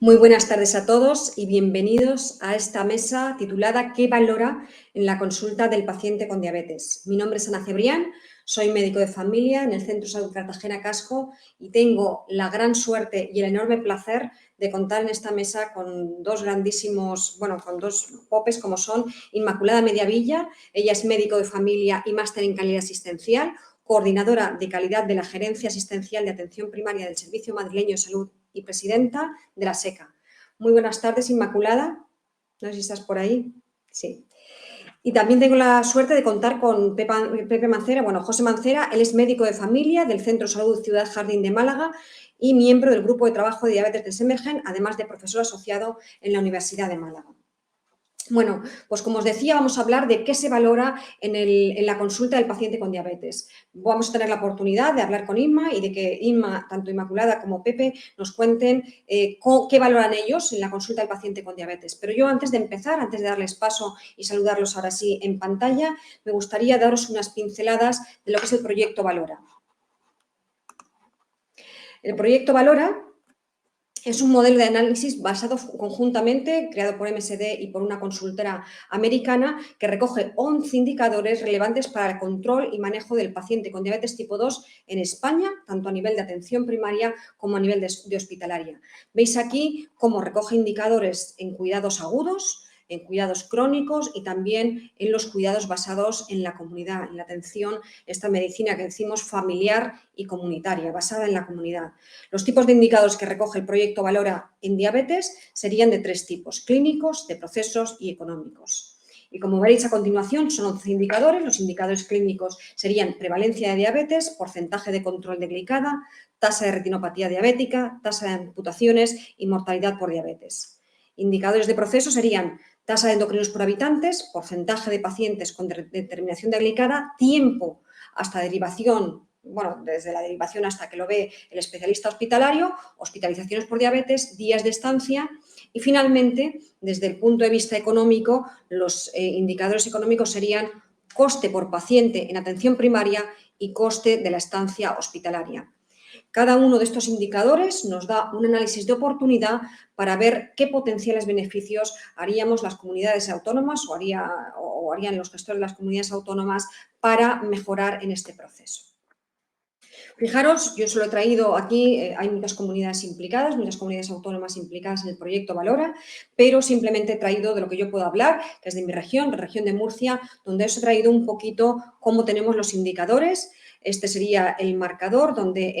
Muy buenas tardes a todos y bienvenidos a esta mesa titulada ¿Qué valora en la consulta del paciente con diabetes? Mi nombre es Ana Cebrián, soy médico de familia en el Centro de Salud Cartagena Casco y tengo la gran suerte y el enorme placer de contar en esta mesa con dos popes como son Inmaculada Mediavilla. Ella es médico de familia y máster en calidad asistencial, coordinadora de calidad de la Gerencia Asistencial de Atención Primaria del Servicio Madrileño de Salud y presidenta de la SECA. Muy buenas tardes, Inmaculada. No sé si estás por ahí. Sí. Y también tengo la suerte de contar con Pepe Mancera, José Mancera. Él es médico de familia del Centro de Salud Ciudad Jardín de Málaga y miembro del Grupo de Trabajo de Diabetes de Semergen, además de profesor asociado en la Universidad de Málaga. Bueno, pues como os decía, vamos a hablar de qué se valora en la consulta del paciente con diabetes. Vamos a tener la oportunidad de hablar con Inma y de que Inma, tanto Inmaculada como Pepe, nos cuenten qué valoran ellos en la consulta del paciente con diabetes. Pero yo antes de empezar, antes de darles paso y saludarlos ahora sí en pantalla, me gustaría daros unas pinceladas de lo que es el proyecto Valora. El proyecto Valora es un modelo de análisis basado conjuntamente, creado por MSD y por una consultora americana, que recoge 11 indicadores relevantes para el control y manejo del paciente con diabetes tipo 2 en España, tanto a nivel de atención primaria como a nivel de hospitalaria. Veis aquí cómo recoge indicadores en cuidados agudos, en cuidados crónicos y también en los cuidados basados en la comunidad, en la atención, esta medicina que decimos familiar y comunitaria, basada en la comunidad. Los tipos de indicadores que recoge el proyecto Valora en diabetes serían de 3 tipos: clínicos, de procesos y económicos. Y como veréis a continuación, son 11 indicadores. Los indicadores clínicos serían prevalencia de diabetes, porcentaje de control de glicada, tasa de retinopatía diabética, tasa de amputaciones y mortalidad por diabetes. Indicadores de proceso serían tasa de endocrinos por habitantes, porcentaje de pacientes con determinación de glicada, tiempo hasta derivación, desde la derivación hasta que lo ve el especialista hospitalario, hospitalizaciones por diabetes, días de estancia y finalmente, desde el punto de vista económico, los indicadores económicos serían coste por paciente en atención primaria y coste de la estancia hospitalaria. Cada uno de estos indicadores nos da un análisis de oportunidad para ver qué potenciales beneficios haríamos las comunidades autónomas o harían los gestores de las comunidades autónomas para mejorar en este proceso. Fijaros, yo se lo he traído aquí, hay muchas comunidades implicadas, muchas comunidades autónomas implicadas en el proyecto Valora, pero simplemente he traído de lo que yo puedo hablar, que es de mi región, la región de Murcia, donde os he traído un poquito cómo tenemos los indicadores. Este sería el marcador, donde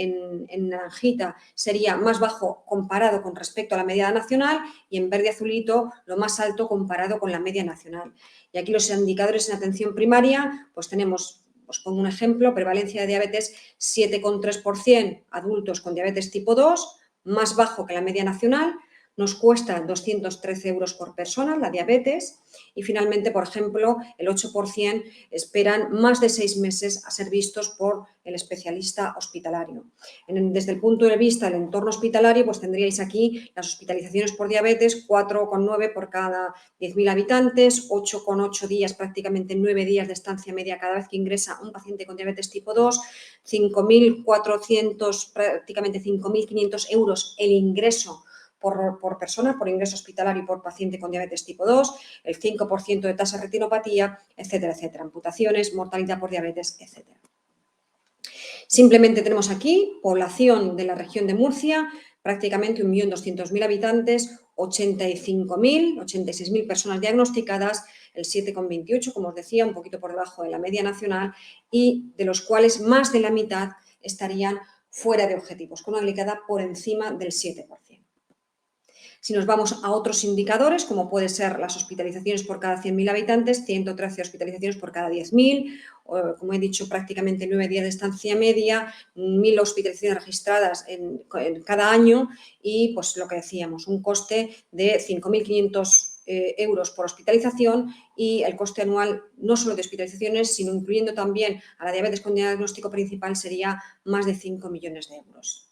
en naranjita sería más bajo comparado con respecto a la media nacional y en verde azulito lo más alto comparado con la media nacional. Y aquí los indicadores en atención primaria, pues tenemos, os pongo un ejemplo, prevalencia de diabetes 7,3%, adultos con diabetes tipo 2, más bajo que la media nacional. Nos cuesta 213 euros por persona la diabetes y finalmente, por ejemplo, el 8% esperan más de 6 meses a ser vistos por el especialista hospitalario. Desde el punto de vista del entorno hospitalario, pues tendríais aquí las hospitalizaciones por diabetes, 4,9 por cada 10.000 habitantes, 8,8 días, prácticamente 9 días de estancia media cada vez que ingresa un paciente con diabetes tipo 2, 5.400, prácticamente 5.500 euros el ingreso por persona, por ingreso hospitalario y por paciente con diabetes tipo 2, el 5% de tasa de retinopatía, etcétera, etcétera, amputaciones, mortalidad por diabetes, etcétera. Simplemente tenemos aquí población de la región de Murcia, prácticamente 1.200.000 habitantes, 86.000 personas diagnosticadas, el 7,28, como os decía, un poquito por debajo de la media nacional y de los cuales más de la mitad estarían fuera de objetivos, con una glicada por encima del 7%. Si nos vamos a otros indicadores, como puede ser las hospitalizaciones por cada 100.000 habitantes, 113 hospitalizaciones por cada 10.000, como he dicho, prácticamente 9 días de estancia media, 1.000 hospitalizaciones registradas en cada año y, pues lo que decíamos, un coste de 5.500 euros por hospitalización y el coste anual no solo de hospitalizaciones, sino incluyendo también a la diabetes con diagnóstico principal, sería más de 5 millones de euros.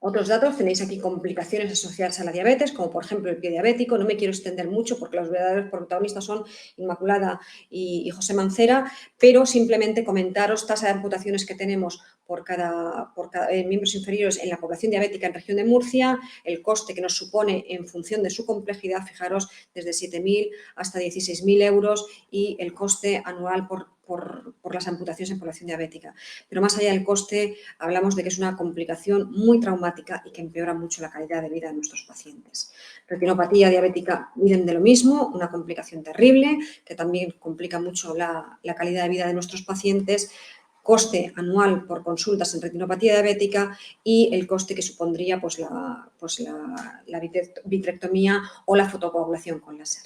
Otros datos, tenéis aquí complicaciones asociadas a la diabetes, como por ejemplo el pie diabético. No me quiero extender mucho porque los verdaderos protagonistas son Inmaculada y José Mancera, pero simplemente comentaros tasa de amputaciones que tenemos por cada miembros inferiores en la población diabética en región de Murcia, el coste que nos supone en función de su complejidad, fijaros, desde 7.000 hasta 16.000 euros, y el coste anual por las amputaciones en población diabética. Pero más allá del coste, hablamos de que es una complicación muy traumática y que empeora mucho la calidad de vida de nuestros pacientes. Retinopatía diabética, miren de lo mismo, una complicación terrible que también complica mucho la calidad de vida de nuestros pacientes. Coste anual por consultas en retinopatía diabética y el coste que supondría pues, la vitrectomía o la fotocoagulación con láser.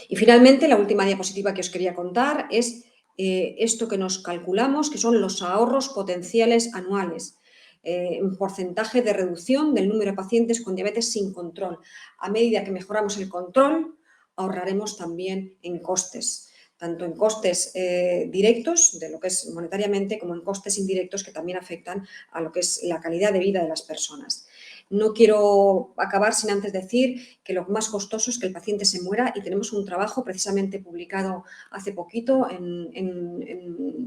Y finalmente, la última diapositiva que os quería contar es esto que nos calculamos, que son los ahorros potenciales anuales, un porcentaje de reducción del número de pacientes con diabetes sin control. A medida que mejoramos el control, ahorraremos también en costes, tanto en costes directos, de lo que es monetariamente, como en costes indirectos que también afectan a lo que es la calidad de vida de las personas. No quiero acabar sin antes decir que lo más costoso es que el paciente se muera, y tenemos un trabajo precisamente publicado hace poquito en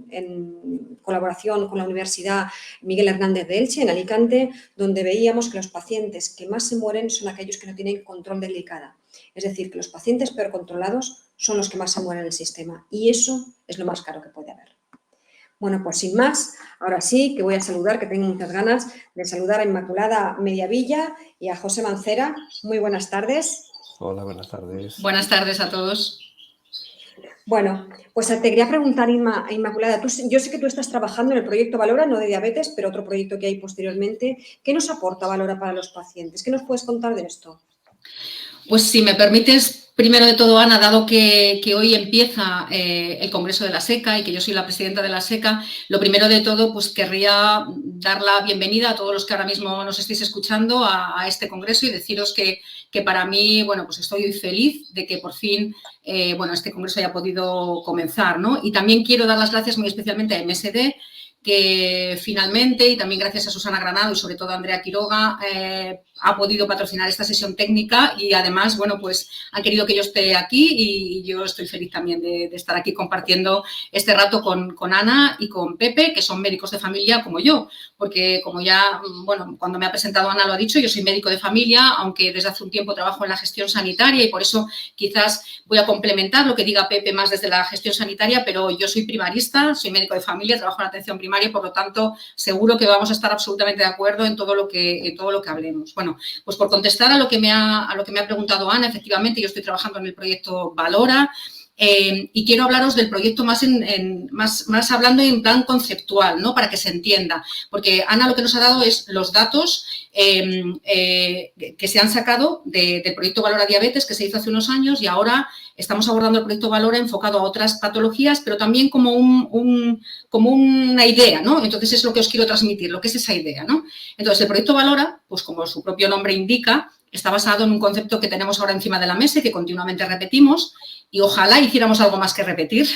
colaboración con la Universidad Miguel Hernández de Elche, en Alicante, donde veíamos que los pacientes que más se mueren son aquellos que no tienen control de glicada. Es decir, que los pacientes peor controlados son los que más se mueren en el sistema, y eso es lo más caro que puede haber. Bueno, pues sin más, ahora sí que voy a saludar, que tengo muchas ganas de saludar a Inmaculada Mediavilla y a José Mancera. Muy buenas tardes. Hola, buenas tardes. Buenas tardes a todos. Bueno, pues te quería preguntar, Inmaculada, yo sé que tú estás trabajando en el proyecto Valora, no de diabetes, pero otro proyecto que hay posteriormente. ¿Qué nos aporta Valora para los pacientes? ¿Qué nos puedes contar de esto? Pues si me permites, primero de todo, Ana, dado que hoy empieza el Congreso de la SECA y que yo soy la presidenta de la SECA, lo primero de todo, pues querría dar la bienvenida a todos los que ahora mismo nos estéis escuchando a este Congreso, y deciros que para mí, bueno, pues estoy muy feliz de que por fin, este Congreso haya podido comenzar, ¿no? Y también quiero dar las gracias muy especialmente a MSD, que finalmente, y también gracias a Susana Granado y sobre todo a Andrea Quiroga, ha podido patrocinar esta sesión técnica, y además, bueno, pues han querido que yo esté aquí, y yo estoy feliz también de estar aquí compartiendo este rato con Ana y con Pepe, que son médicos de familia como yo, porque como ya, bueno, cuando me ha presentado Ana lo ha dicho, yo soy médico de familia, aunque desde hace un tiempo trabajo en la gestión sanitaria, y por eso quizás voy a complementar lo que diga Pepe más desde la gestión sanitaria, pero yo soy primarista, soy médico de familia, trabajo en atención primaria, por lo tanto, seguro que vamos a estar absolutamente de acuerdo en todo lo que hablemos. Bueno, pues por contestar a lo que me ha preguntado Ana, efectivamente, yo estoy trabajando en el proyecto Valora, y quiero hablaros del proyecto más hablando en plan conceptual, ¿no? Para que se entienda, porque Ana lo que nos ha dado es los datos que se han sacado del proyecto Valora Diabetes, que se hizo hace unos años, y ahora estamos abordando el proyecto Valora enfocado a otras patologías, pero también como una idea, ¿no? Entonces es lo que os quiero transmitir, lo que es esa idea, ¿no? Entonces el proyecto Valora, pues como su propio nombre indica, está basado en un concepto que tenemos ahora encima de la mesa y que continuamente repetimos, y ojalá hiciéramos algo más que repetir,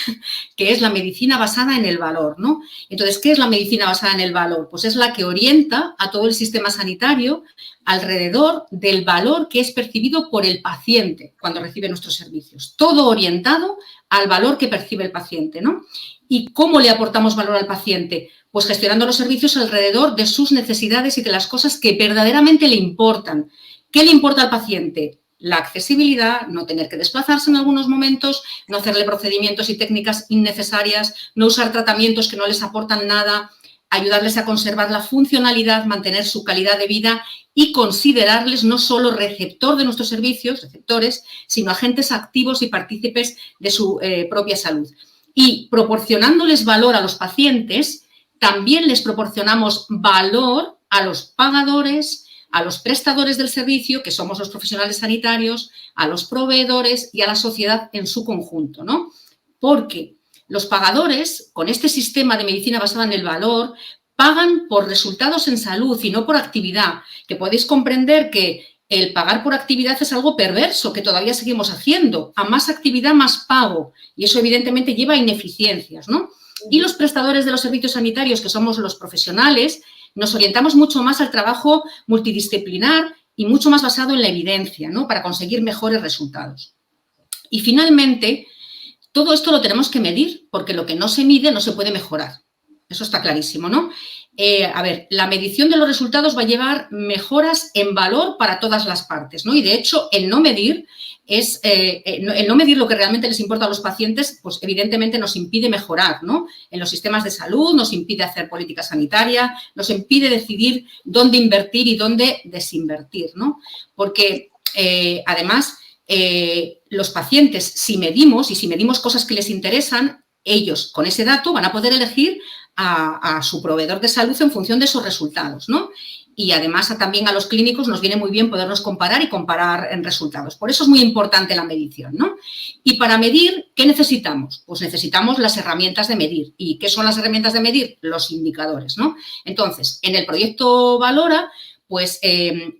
que es la medicina basada en el valor, ¿no? Entonces, ¿qué es la medicina basada en el valor? Pues es la que orienta a todo el sistema sanitario alrededor del valor que es percibido por el paciente cuando recibe nuestros servicios. Todo orientado al valor que percibe el paciente, ¿no? ¿Y cómo le aportamos valor al paciente? Pues gestionando los servicios alrededor de sus necesidades y de las cosas que verdaderamente le importan. ¿Qué le importa al paciente? La accesibilidad, no tener que desplazarse en algunos momentos, no hacerle procedimientos y técnicas innecesarias, no usar tratamientos que no les aportan nada, ayudarles a conservar la funcionalidad, mantener su calidad de vida y considerarles no solo receptor de nuestros servicios, receptores, sino agentes activos y partícipes de su propia salud. Y proporcionándoles valor a los pacientes, también les proporcionamos valor a los pagadores, a los prestadores del servicio, que somos los profesionales sanitarios, a los proveedores y a la sociedad en su conjunto, ¿no? Porque los pagadores, con este sistema de medicina basada en el valor, pagan por resultados en salud y no por actividad, que podéis comprender que el pagar por actividad es algo perverso que todavía seguimos haciendo. A más actividad, más pago, y eso evidentemente lleva a ineficiencias, ¿no? Y los prestadores de los servicios sanitarios, que somos los profesionales, nos orientamos mucho más al trabajo multidisciplinar y mucho más basado en la evidencia, ¿no? Para conseguir mejores resultados. Y finalmente, todo esto lo tenemos que medir, porque lo que no se mide no se puede mejorar. Eso está clarísimo, ¿no? A ver, la medición de los resultados va a llevar mejoras en valor para todas las partes, ¿no? Y de hecho, el no medir lo que realmente les importa a los pacientes, pues evidentemente nos impide mejorar, ¿no? En los sistemas de salud, nos impide hacer política sanitaria, nos impide decidir dónde invertir y dónde desinvertir, ¿no? Porque además, los pacientes, si medimos cosas que les interesan, ellos con ese dato van a poder elegir a su proveedor de salud en función de esos resultados, ¿no? Y además también a los clínicos nos viene muy bien podernos comparar y comparar en resultados. Por eso es muy importante la medición, ¿no? Y para medir, ¿qué necesitamos? Pues necesitamos las herramientas de medir. ¿Y qué son las herramientas de medir? Los indicadores, ¿no? Entonces, en el proyecto Valora, pues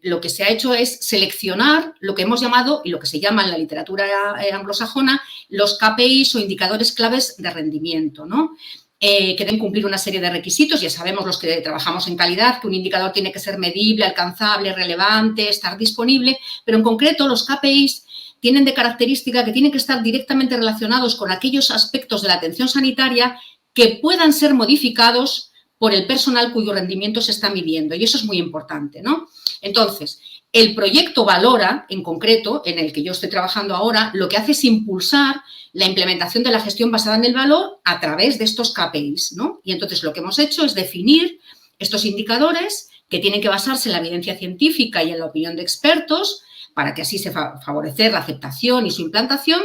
lo que se ha hecho es seleccionar lo que hemos llamado, y lo que se llama en la literatura anglosajona, los KPIs o indicadores claves de rendimiento, ¿no? Que deben cumplir una serie de requisitos. Ya sabemos los que trabajamos en calidad que un indicador tiene que ser medible, alcanzable, relevante, estar disponible, pero en concreto los KPIs tienen de característica que tienen que estar directamente relacionados con aquellos aspectos de la atención sanitaria que puedan ser modificados por el personal cuyo rendimiento se está midiendo, y eso es muy importante, ¿no? Entonces, el proyecto Valora, en concreto, en el que yo estoy trabajando ahora, lo que hace es impulsar la implementación de la gestión basada en el valor a través de estos KPIs, ¿no? Y entonces lo que hemos hecho es definir estos indicadores que tienen que basarse en la evidencia científica y en la opinión de expertos para que así se favorecer la aceptación y su implantación.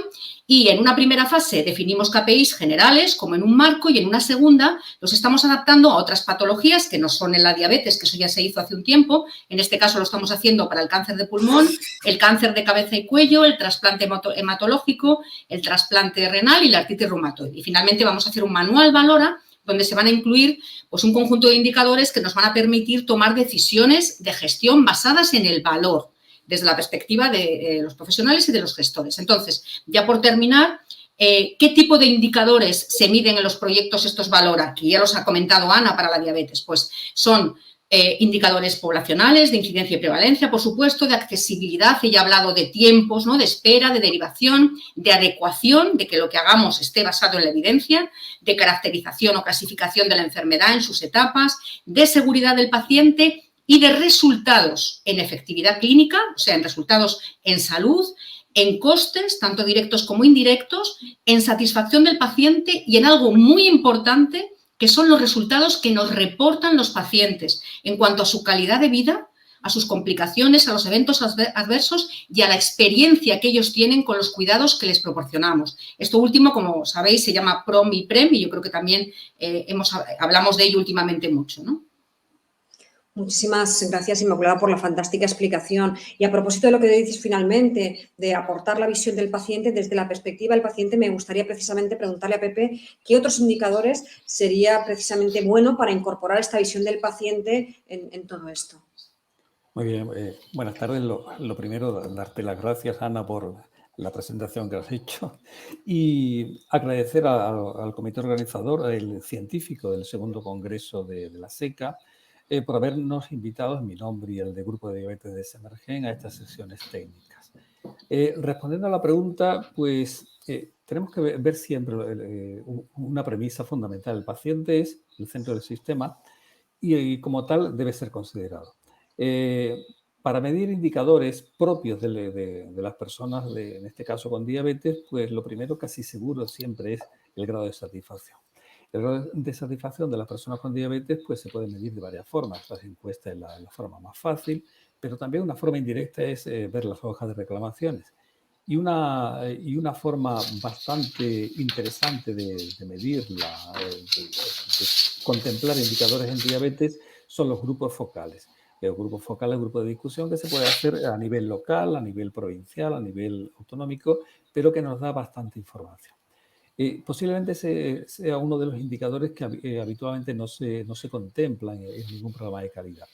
Y en una primera fase definimos KPIs generales como en un marco, y en una segunda los estamos adaptando a otras patologías que no son en la diabetes, que eso ya se hizo hace un tiempo. En este caso lo estamos haciendo para el cáncer de pulmón, el cáncer de cabeza y cuello, el trasplante hematológico, el trasplante renal y la artritis reumatoide. Y finalmente vamos a hacer un manual Valora donde se van a incluir pues, un conjunto de indicadores que nos van a permitir tomar decisiones de gestión basadas en el valor, desde la perspectiva de los profesionales y de los gestores. Entonces, ya por terminar, ¿qué tipo de indicadores se miden en los proyectos estos Valora? Que ya los ha comentado Ana para la diabetes. Pues son indicadores poblacionales, de incidencia y prevalencia, por supuesto, de accesibilidad, ella ha hablado de tiempos, ¿no? De espera, de derivación, de adecuación, de que lo que hagamos esté basado en la evidencia, de caracterización o clasificación de la enfermedad en sus etapas, de seguridad del paciente y de resultados en efectividad clínica, o sea, en resultados en salud, en costes, tanto directos como indirectos, en satisfacción del paciente y en algo muy importante, que son los resultados que nos reportan los pacientes en cuanto a su calidad de vida, a sus complicaciones, a los eventos adversos y a la experiencia que ellos tienen con los cuidados que les proporcionamos. Esto último, como sabéis, se llama PROM y PREM, y yo creo que también hablamos de ello últimamente mucho, ¿no? Muchísimas gracias, Inmaculada, por la fantástica explicación. Y a propósito de lo que dices finalmente, de aportar la visión del paciente, desde la perspectiva del paciente, me gustaría precisamente preguntarle a Pepe qué otros indicadores sería precisamente bueno para incorporar esta visión del paciente en todo esto. Muy bien, buenas tardes. Lo primero, darte las gracias, Ana, por la presentación que has hecho y agradecer al comité organizador, el científico del segundo congreso de la SECA, por habernos invitado, en mi nombre y el del Grupo de Diabetes de Semergen, a estas sesiones técnicas. Respondiendo a la pregunta, pues tenemos que ver siempre una premisa fundamental. El paciente es el centro del sistema y como tal debe ser considerado. Para medir indicadores propios de las personas, en este caso con diabetes, pues lo primero casi seguro siempre es el grado de satisfacción. El grado de satisfacción de las personas con diabetes pues se puede medir de varias formas. Las encuestas es la forma más fácil, pero también una forma indirecta es ver las hojas de reclamaciones. Y una forma bastante interesante de medirla, de contemplar indicadores en diabetes, son los grupos focales. El grupo focal es el grupo de discusión que se puede hacer a nivel local, a nivel provincial, a nivel autonómico, pero que nos da bastante información. Posiblemente sea uno de los indicadores que habitualmente no se contemplan en ningún programa de calidad.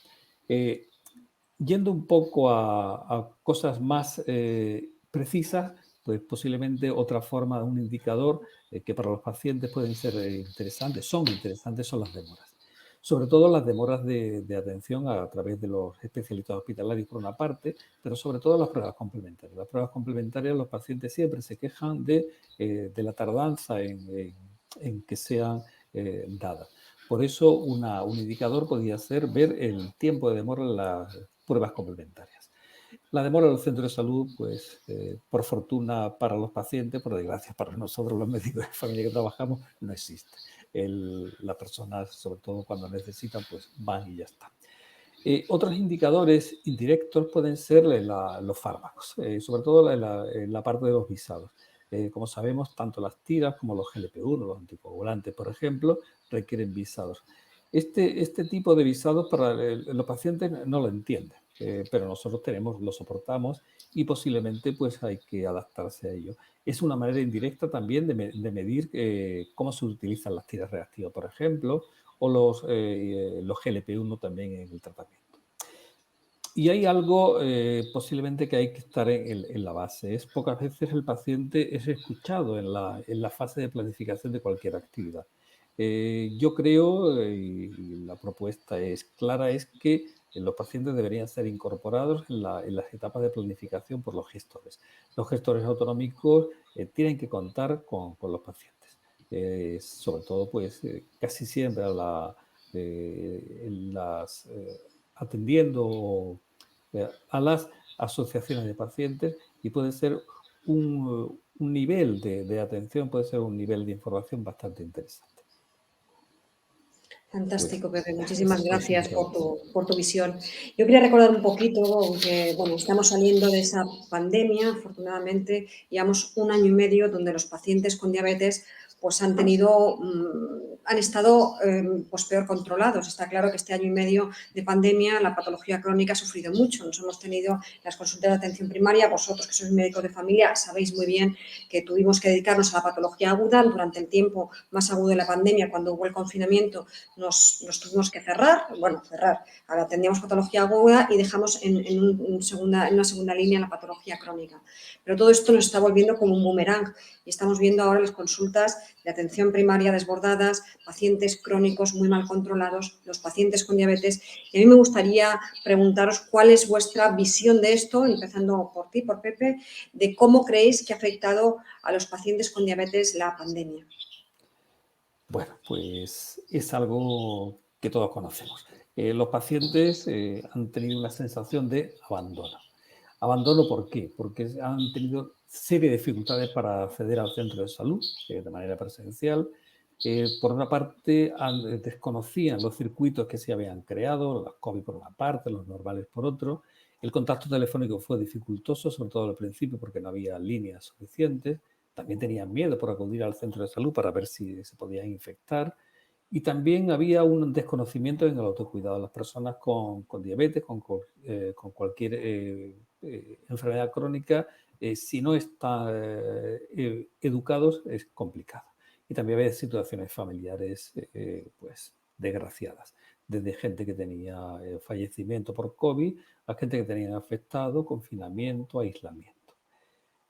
Yendo un poco a cosas más precisas, pues posiblemente otra forma de un indicador que para los pacientes pueden ser interesantes, son las demoras. Sobre todo las demoras de atención a través de los especialistas hospitalarios por una parte, pero sobre todo las pruebas complementarias. Las pruebas complementarias, los pacientes siempre se quejan de la tardanza en que sean dadas. Por eso un indicador podría ser ver el tiempo de demora en las pruebas complementarias. La demora en los centros de salud, pues por fortuna para los pacientes, por desgracia para nosotros los médicos de familia que trabajamos, no existe. Las personas, sobre todo cuando necesitan, pues van y ya está. Otros indicadores indirectos pueden ser los fármacos, sobre todo en la parte de los visados. Como sabemos, tanto las tiras como los GLP-1, los anticoagulantes, por ejemplo, requieren visados. Este tipo de visados para los pacientes no lo entienden, pero nosotros lo soportamos y posiblemente pues hay que adaptarse a ello. Es una manera indirecta también de medir cómo se utilizan las tiras reactivas, por ejemplo, o los GLP-1 también en el tratamiento. Y hay algo posiblemente que hay que estar en la base. Es pocas veces el paciente es escuchado en la fase de planificación de cualquier actividad. Yo creo, y la propuesta es clara, es que los pacientes deberían ser incorporados en las etapas de planificación por los gestores. Los gestores autonómicos tienen que contar con los pacientes. Sobre todo, pues, casi siempre atendiendo a las asociaciones de pacientes y puede ser un nivel de atención, puede ser un nivel de información bastante interesante. Fantástico, Pues, Pepe. Muchísimas esto es gracias todo. por tu visión. Yo quería recordar un poquito que, bueno, estamos saliendo de esa pandemia, afortunadamente, llevamos 1 año y medio donde los pacientes con diabetes pues han estado pues peor controlados. Está claro que este año y medio de pandemia la patología crónica ha sufrido mucho. Nos hemos tenido las consultas de atención primaria. Vosotros, que sois médicos de familia, sabéis muy bien que tuvimos que dedicarnos a la patología aguda durante el tiempo más agudo de la pandemia, cuando hubo el confinamiento. Nos tuvimos que cerrar. Ahora atendíamos patología aguda y dejamos en una segunda línea la patología crónica. Pero todo esto nos está volviendo como un boomerang y estamos viendo ahora las consultas de atención primaria desbordadas, pacientes crónicos muy mal controlados, los pacientes con diabetes. Y a mí me gustaría preguntaros cuál es vuestra visión de esto, empezando por ti, por Pepe, de cómo creéis que ha afectado a los pacientes con diabetes la pandemia. Bueno, pues es algo que todos conocemos. Los pacientes han tenido una sensación de abandono. ¿Abandono por qué? Porque han tenido serie de dificultades para acceder al centro de salud de manera presencial. Por una parte, desconocían los circuitos que se habían creado, los COVID por una parte, los normales por otro. El contacto telefónico fue dificultoso, sobre todo al principio, porque no había líneas suficientes. También tenían miedo por acudir al centro de salud para ver si se podían infectar. Y también había un desconocimiento en el autocuidado. Las personas con diabetes, con cualquier enfermedad crónica, si no están educados, es complicado. Y también había situaciones familiares pues desgraciadas, desde gente que tenía fallecimiento por COVID a gente que tenía afectado, confinamiento, aislamiento.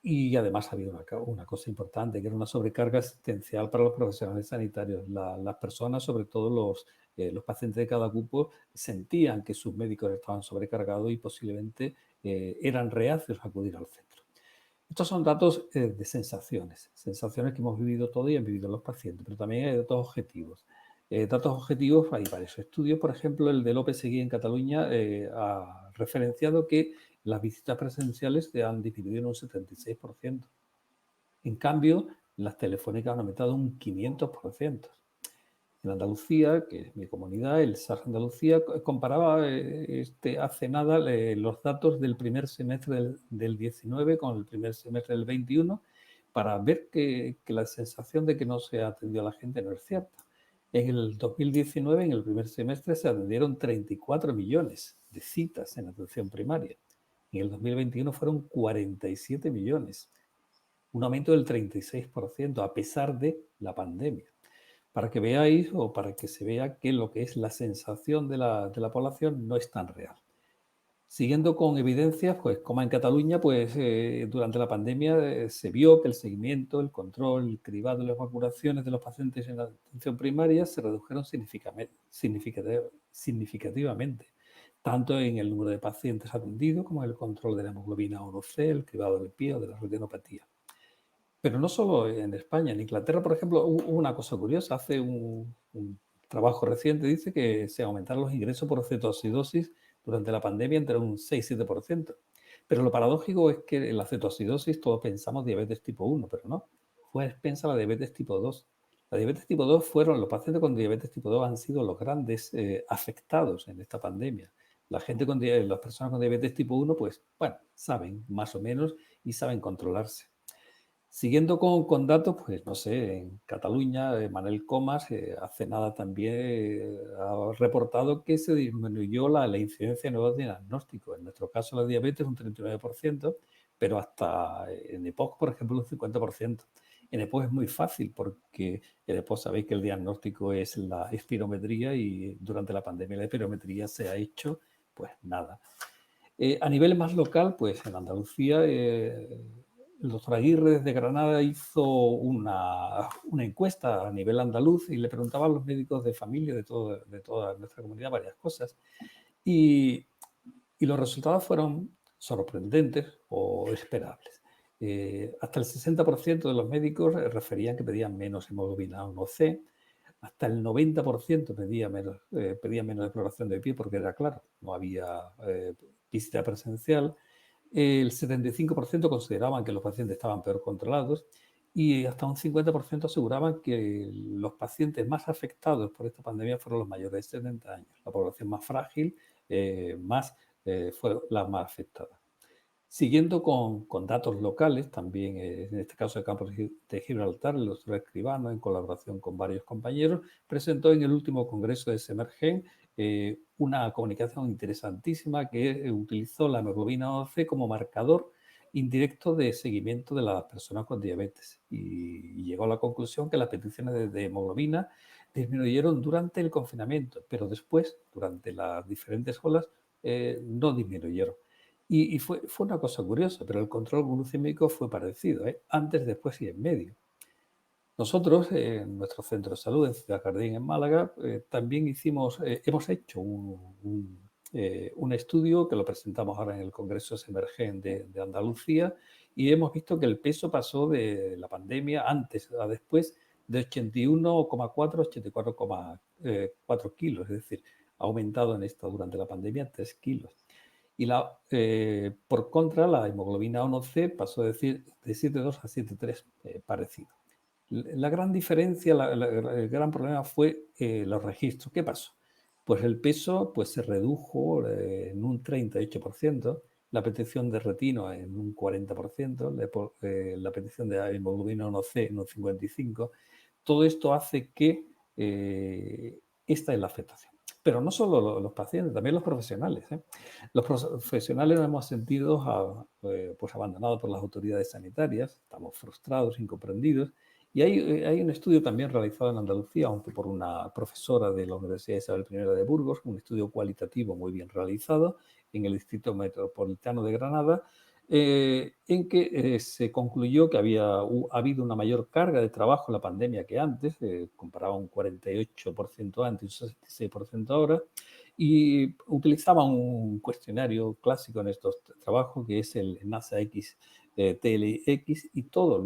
Y además había una cosa importante, que era una sobrecarga asistencial para los profesionales sanitarios. Las personas, sobre todo los pacientes de cada grupo, sentían que sus médicos estaban sobrecargados y posiblemente eran reacios a acudir al centro. Estos son datos de sensaciones que hemos vivido todos y han vivido los pacientes, pero también hay datos objetivos. Datos objetivos, hay varios estudios, por ejemplo, el de López Seguí en Cataluña ha referenciado que las visitas presenciales se han disminuido en un 76%. En cambio, las telefónicas han aumentado un 500%. En Andalucía, que es mi comunidad, el SAG Andalucía, comparaba hace nada los datos del primer semestre del 19 con el primer semestre del 21 para ver que la sensación de que no se atendió a la gente no es cierta. En el 2019, en el primer semestre, se atendieron 34 millones de citas en atención primaria. En el 2021 fueron 47 millones, un aumento del 36% a pesar de la pandemia. Para que veáis o para que se vea que lo que es la sensación de la población no es tan real. Siguiendo con evidencias, pues como en Cataluña, pues durante la pandemia se vio que el seguimiento, el control, el cribado y las vacunaciones de los pacientes en la atención primaria se redujeron significativamente, tanto en el número de pacientes atendidos como en el control de la hemoglobina A1C, el cribado del pie o de la retinopatía. Pero no solo en España, en Inglaterra, por ejemplo, hubo una cosa curiosa. Hace un trabajo reciente dice que se aumentaron los ingresos por cetoacidosis durante la pandemia entre un 6-7%. Pero lo paradójico es que en la cetoacidosis todos pensamos diabetes tipo 1, pero no. Fue a expensa la diabetes tipo 2. La diabetes tipo 2 los pacientes con diabetes tipo 2 han sido los grandes afectados en esta pandemia. Las personas con diabetes tipo 1, pues, bueno, saben más o menos y saben controlarse. Siguiendo con datos, pues no sé, en Cataluña, Manel Comas hace nada también ha reportado que se disminuyó la incidencia de nuevos diagnósticos. En nuestro caso, la diabetes un 39%, pero hasta en EPOC, por ejemplo, un 50%. En EPOC es muy fácil porque en EPOC sabéis que el diagnóstico es la espirometría y durante la pandemia la espirometría se ha hecho, pues nada. A nivel más local, pues en Andalucía, el doctor Aguirre desde Granada hizo una encuesta a nivel andaluz y le preguntaba a los médicos de familia de toda nuestra comunidad varias cosas. Y los resultados fueron sorprendentes o esperables. Hasta el 60% de los médicos referían que pedían menos hemoglobina A1C, hasta el 90% pedía menos exploración de pie porque era claro, no había visita presencial. El 75% consideraban que los pacientes estaban peor controlados y hasta un 50% aseguraban que los pacientes más afectados por esta pandemia fueron los mayores de 70 años. La población más frágil fue la más afectada. Siguiendo con datos locales, también en este caso de Campos de Gibraltar, el doctor Escribano, en colaboración con varios compañeros, presentó en el último congreso de Semergen una comunicación interesantísima que utilizó la hemoglobina A1C como marcador indirecto de seguimiento de las personas con diabetes y llegó a la conclusión que las peticiones de hemoglobina disminuyeron durante el confinamiento, pero después, durante las diferentes olas, no disminuyeron. Y fue una cosa curiosa, pero el control glucémico fue parecido, antes, después y en medio. Nosotros, en nuestro centro de salud en Ciudad Jardín, en Málaga, también hemos hecho un estudio que lo presentamos ahora en el Congreso Semergen de Andalucía y hemos visto que el peso pasó de la pandemia antes a después de 81,4 a 84,4 kilos, es decir, ha aumentado durante la pandemia 3 kilos. Y por contra, la hemoglobina A1C pasó de 7,2 a 7,3, parecido. La gran diferencia, el gran problema fue los registros. ¿Qué pasó? Pues el peso se redujo en un 38%, la petición de retino en un 40%, la petición de hemoglobina A1C en un 55%. Todo esto hace que esta es la afectación. Pero no solo los pacientes, también los profesionales. Los profesionales nos hemos sentido abandonados por las autoridades sanitarias, estamos frustrados, incomprendidos. Y hay un estudio también realizado en Andalucía, aunque por una profesora de la Universidad Isabel I de Burgos, un estudio cualitativo muy bien realizado en el Distrito Metropolitano de Granada, en que se concluyó que había habido una mayor carga de trabajo en la pandemia que antes, comparaba un 48% antes y un 66% ahora, y utilizaban un cuestionario clásico en estos trabajos que es el NASA-X TLX y todas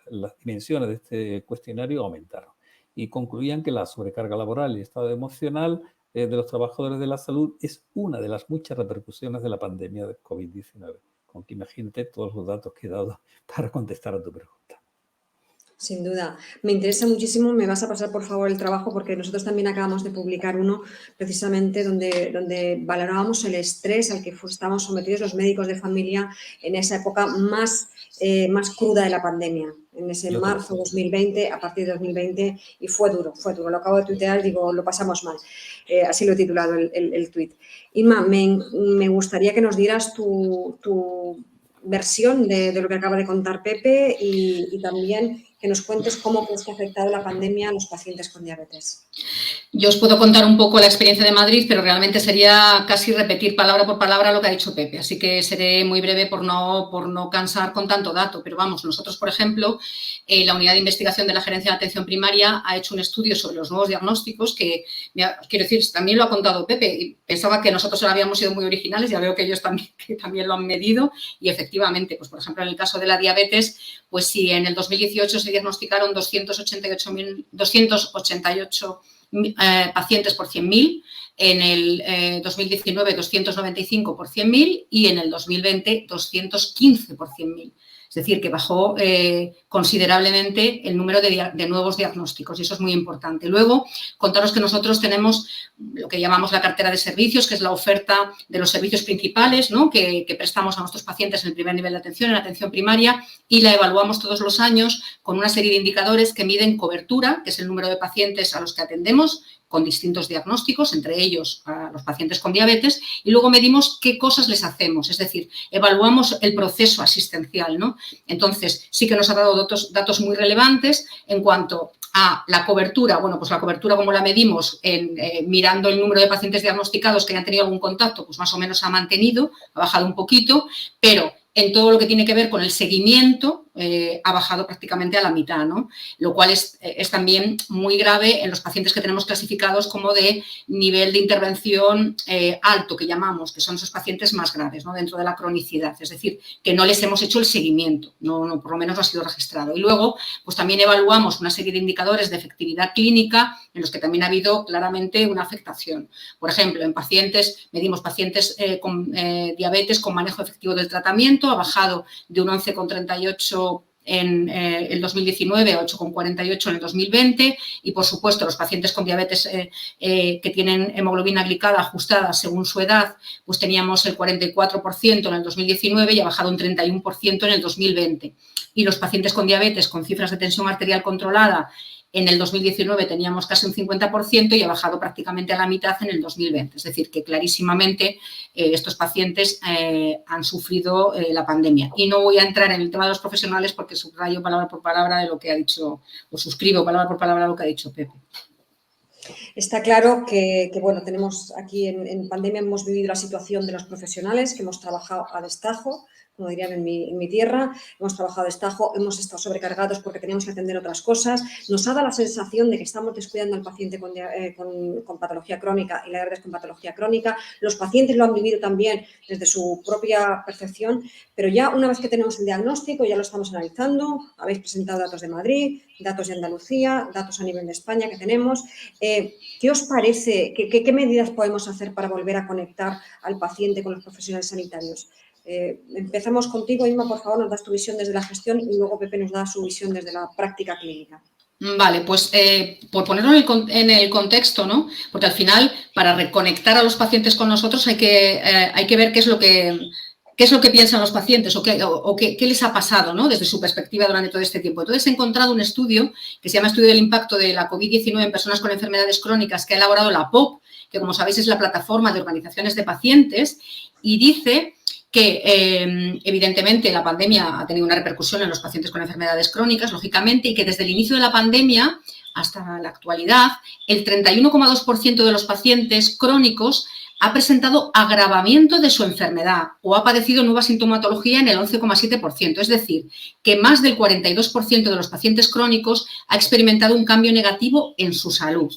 las dimensiones de este cuestionario aumentaron y concluían que la sobrecarga laboral y el estado emocional de los trabajadores de la salud es una de las muchas repercusiones de la pandemia de COVID-19. Con que imagínate todos los datos que he dado para contestar a tu pregunta. Sin duda. Me interesa muchísimo, me vas a pasar por favor el trabajo porque nosotros también acabamos de publicar uno precisamente donde valorábamos el estrés al que estábamos sometidos los médicos de familia en esa época más cruda de la pandemia, en ese marzo 2020, a partir de 2020, y fue duro. Lo acabo de tuitear, digo, lo pasamos mal. Así lo he titulado el tuit. Inma, me gustaría que nos dieras tu versión de lo que acaba de contar Pepe y también que nos cuentes cómo crees que ha afectado la pandemia a los pacientes con diabetes. Yo os puedo contar un poco la experiencia de Madrid, pero realmente sería casi repetir palabra por palabra lo que ha dicho Pepe, así que seré muy breve por no cansar con tanto dato. Pero vamos, nosotros, por ejemplo, la unidad de investigación de la Gerencia de Atención Primaria ha hecho un estudio sobre los nuevos diagnósticos que, quiero decir, también lo ha contado Pepe, y pensaba que nosotros habíamos sido muy originales, ya veo que ellos también lo han medido y efectivamente, pues por ejemplo, en el caso de la diabetes, pues si en el 2018 se diagnosticaron 288 pacientes por 100.000, en el 2019 295 por 100.000 y en el 2020 215 por 100.000. Es decir, que bajó considerablemente el número de nuevos diagnósticos y eso es muy importante. Luego, contaros que nosotros tenemos lo que llamamos la cartera de servicios, que es la oferta de los servicios principales, ¿no?, que prestamos a nuestros pacientes en el primer nivel de atención, en la atención primaria, y la evaluamos todos los años con una serie de indicadores que miden cobertura, que es el número de pacientes a los que atendemos, con distintos diagnósticos, entre ellos a los pacientes con diabetes, y luego medimos qué cosas les hacemos, es decir, evaluamos el proceso asistencial, ¿no? Entonces, sí que nos ha dado datos muy relevantes en cuanto a la cobertura. Bueno, pues la cobertura, como la medimos mirando el número de pacientes diagnosticados que hayan tenido algún contacto, pues más o menos ha mantenido, ha bajado un poquito, pero en todo lo que tiene que ver con el seguimiento ha bajado prácticamente a la mitad, ¿no? Lo cual es también muy grave en los pacientes que tenemos clasificados como de nivel de intervención alto, que llamamos, que son esos pacientes más graves, ¿no?, dentro de la cronicidad. Es decir, que no les hemos hecho el seguimiento, no, por lo menos no ha sido registrado. Y luego, pues también evaluamos una serie de indicadores de efectividad clínica en los que también ha habido claramente una afectación. Por ejemplo, en pacientes, medimos pacientes con diabetes con manejo efectivo del tratamiento, ha bajado de un 11,38 en el 2019 a 8,48 en el 2020 y, por supuesto, los pacientes con diabetes que tienen hemoglobina glicada ajustada según su edad, pues teníamos el 44% en el 2019 y ha bajado un 31% en el 2020. Y los pacientes con diabetes con cifras de tensión arterial controlada en el 2019 teníamos casi un 50% y ha bajado prácticamente a la mitad en el 2020. Es decir, que clarísimamente estos pacientes han sufrido la pandemia. Y no voy a entrar en el tema de los profesionales porque subrayo palabra por palabra de lo que ha dicho, o suscribo palabra por palabra lo que ha dicho Pepe. Está claro que bueno, tenemos aquí en pandemia hemos vivido la situación de los profesionales que hemos trabajado a destajo, como dirían en mi tierra, hemos trabajado a destajo, hemos estado sobrecargados porque teníamos que atender otras cosas. Nos ha dado la sensación de que estamos descuidando al paciente con patología crónica y la diabetes con patología crónica. Los pacientes lo han vivido también desde su propia percepción, pero ya una vez que tenemos el diagnóstico, ya lo estamos analizando, habéis presentado datos de Madrid, datos de Andalucía, datos a nivel de España que tenemos. ¿Qué os parece? ¿Qué medidas podemos hacer para volver a conectar al paciente con los profesionales sanitarios? Empezamos contigo, Inma, por favor, nos das tu visión desde la gestión y luego Pepe nos da su visión desde la práctica clínica. Vale, pues por ponerlo en el contexto, ¿no? Porque al final, para reconectar a los pacientes con nosotros hay que ver qué es lo que piensan los pacientes o qué les ha pasado, ¿no?, desde su perspectiva durante todo este tiempo. Entonces, he encontrado un estudio que se llama Estudio del Impacto de la COVID-19 en Personas con Enfermedades Crónicas que ha elaborado la POP, que, como sabéis, es la plataforma de organizaciones de pacientes, y dice que, evidentemente, la pandemia ha tenido una repercusión en los pacientes con enfermedades crónicas, lógicamente, y que desde el inicio de la pandemia hasta la actualidad, el 31,2% de los pacientes crónicos ha presentado agravamiento de su enfermedad o ha padecido nueva sintomatología en el 11,7%. Es decir, que más del 42% de los pacientes crónicos ha experimentado un cambio negativo en su salud.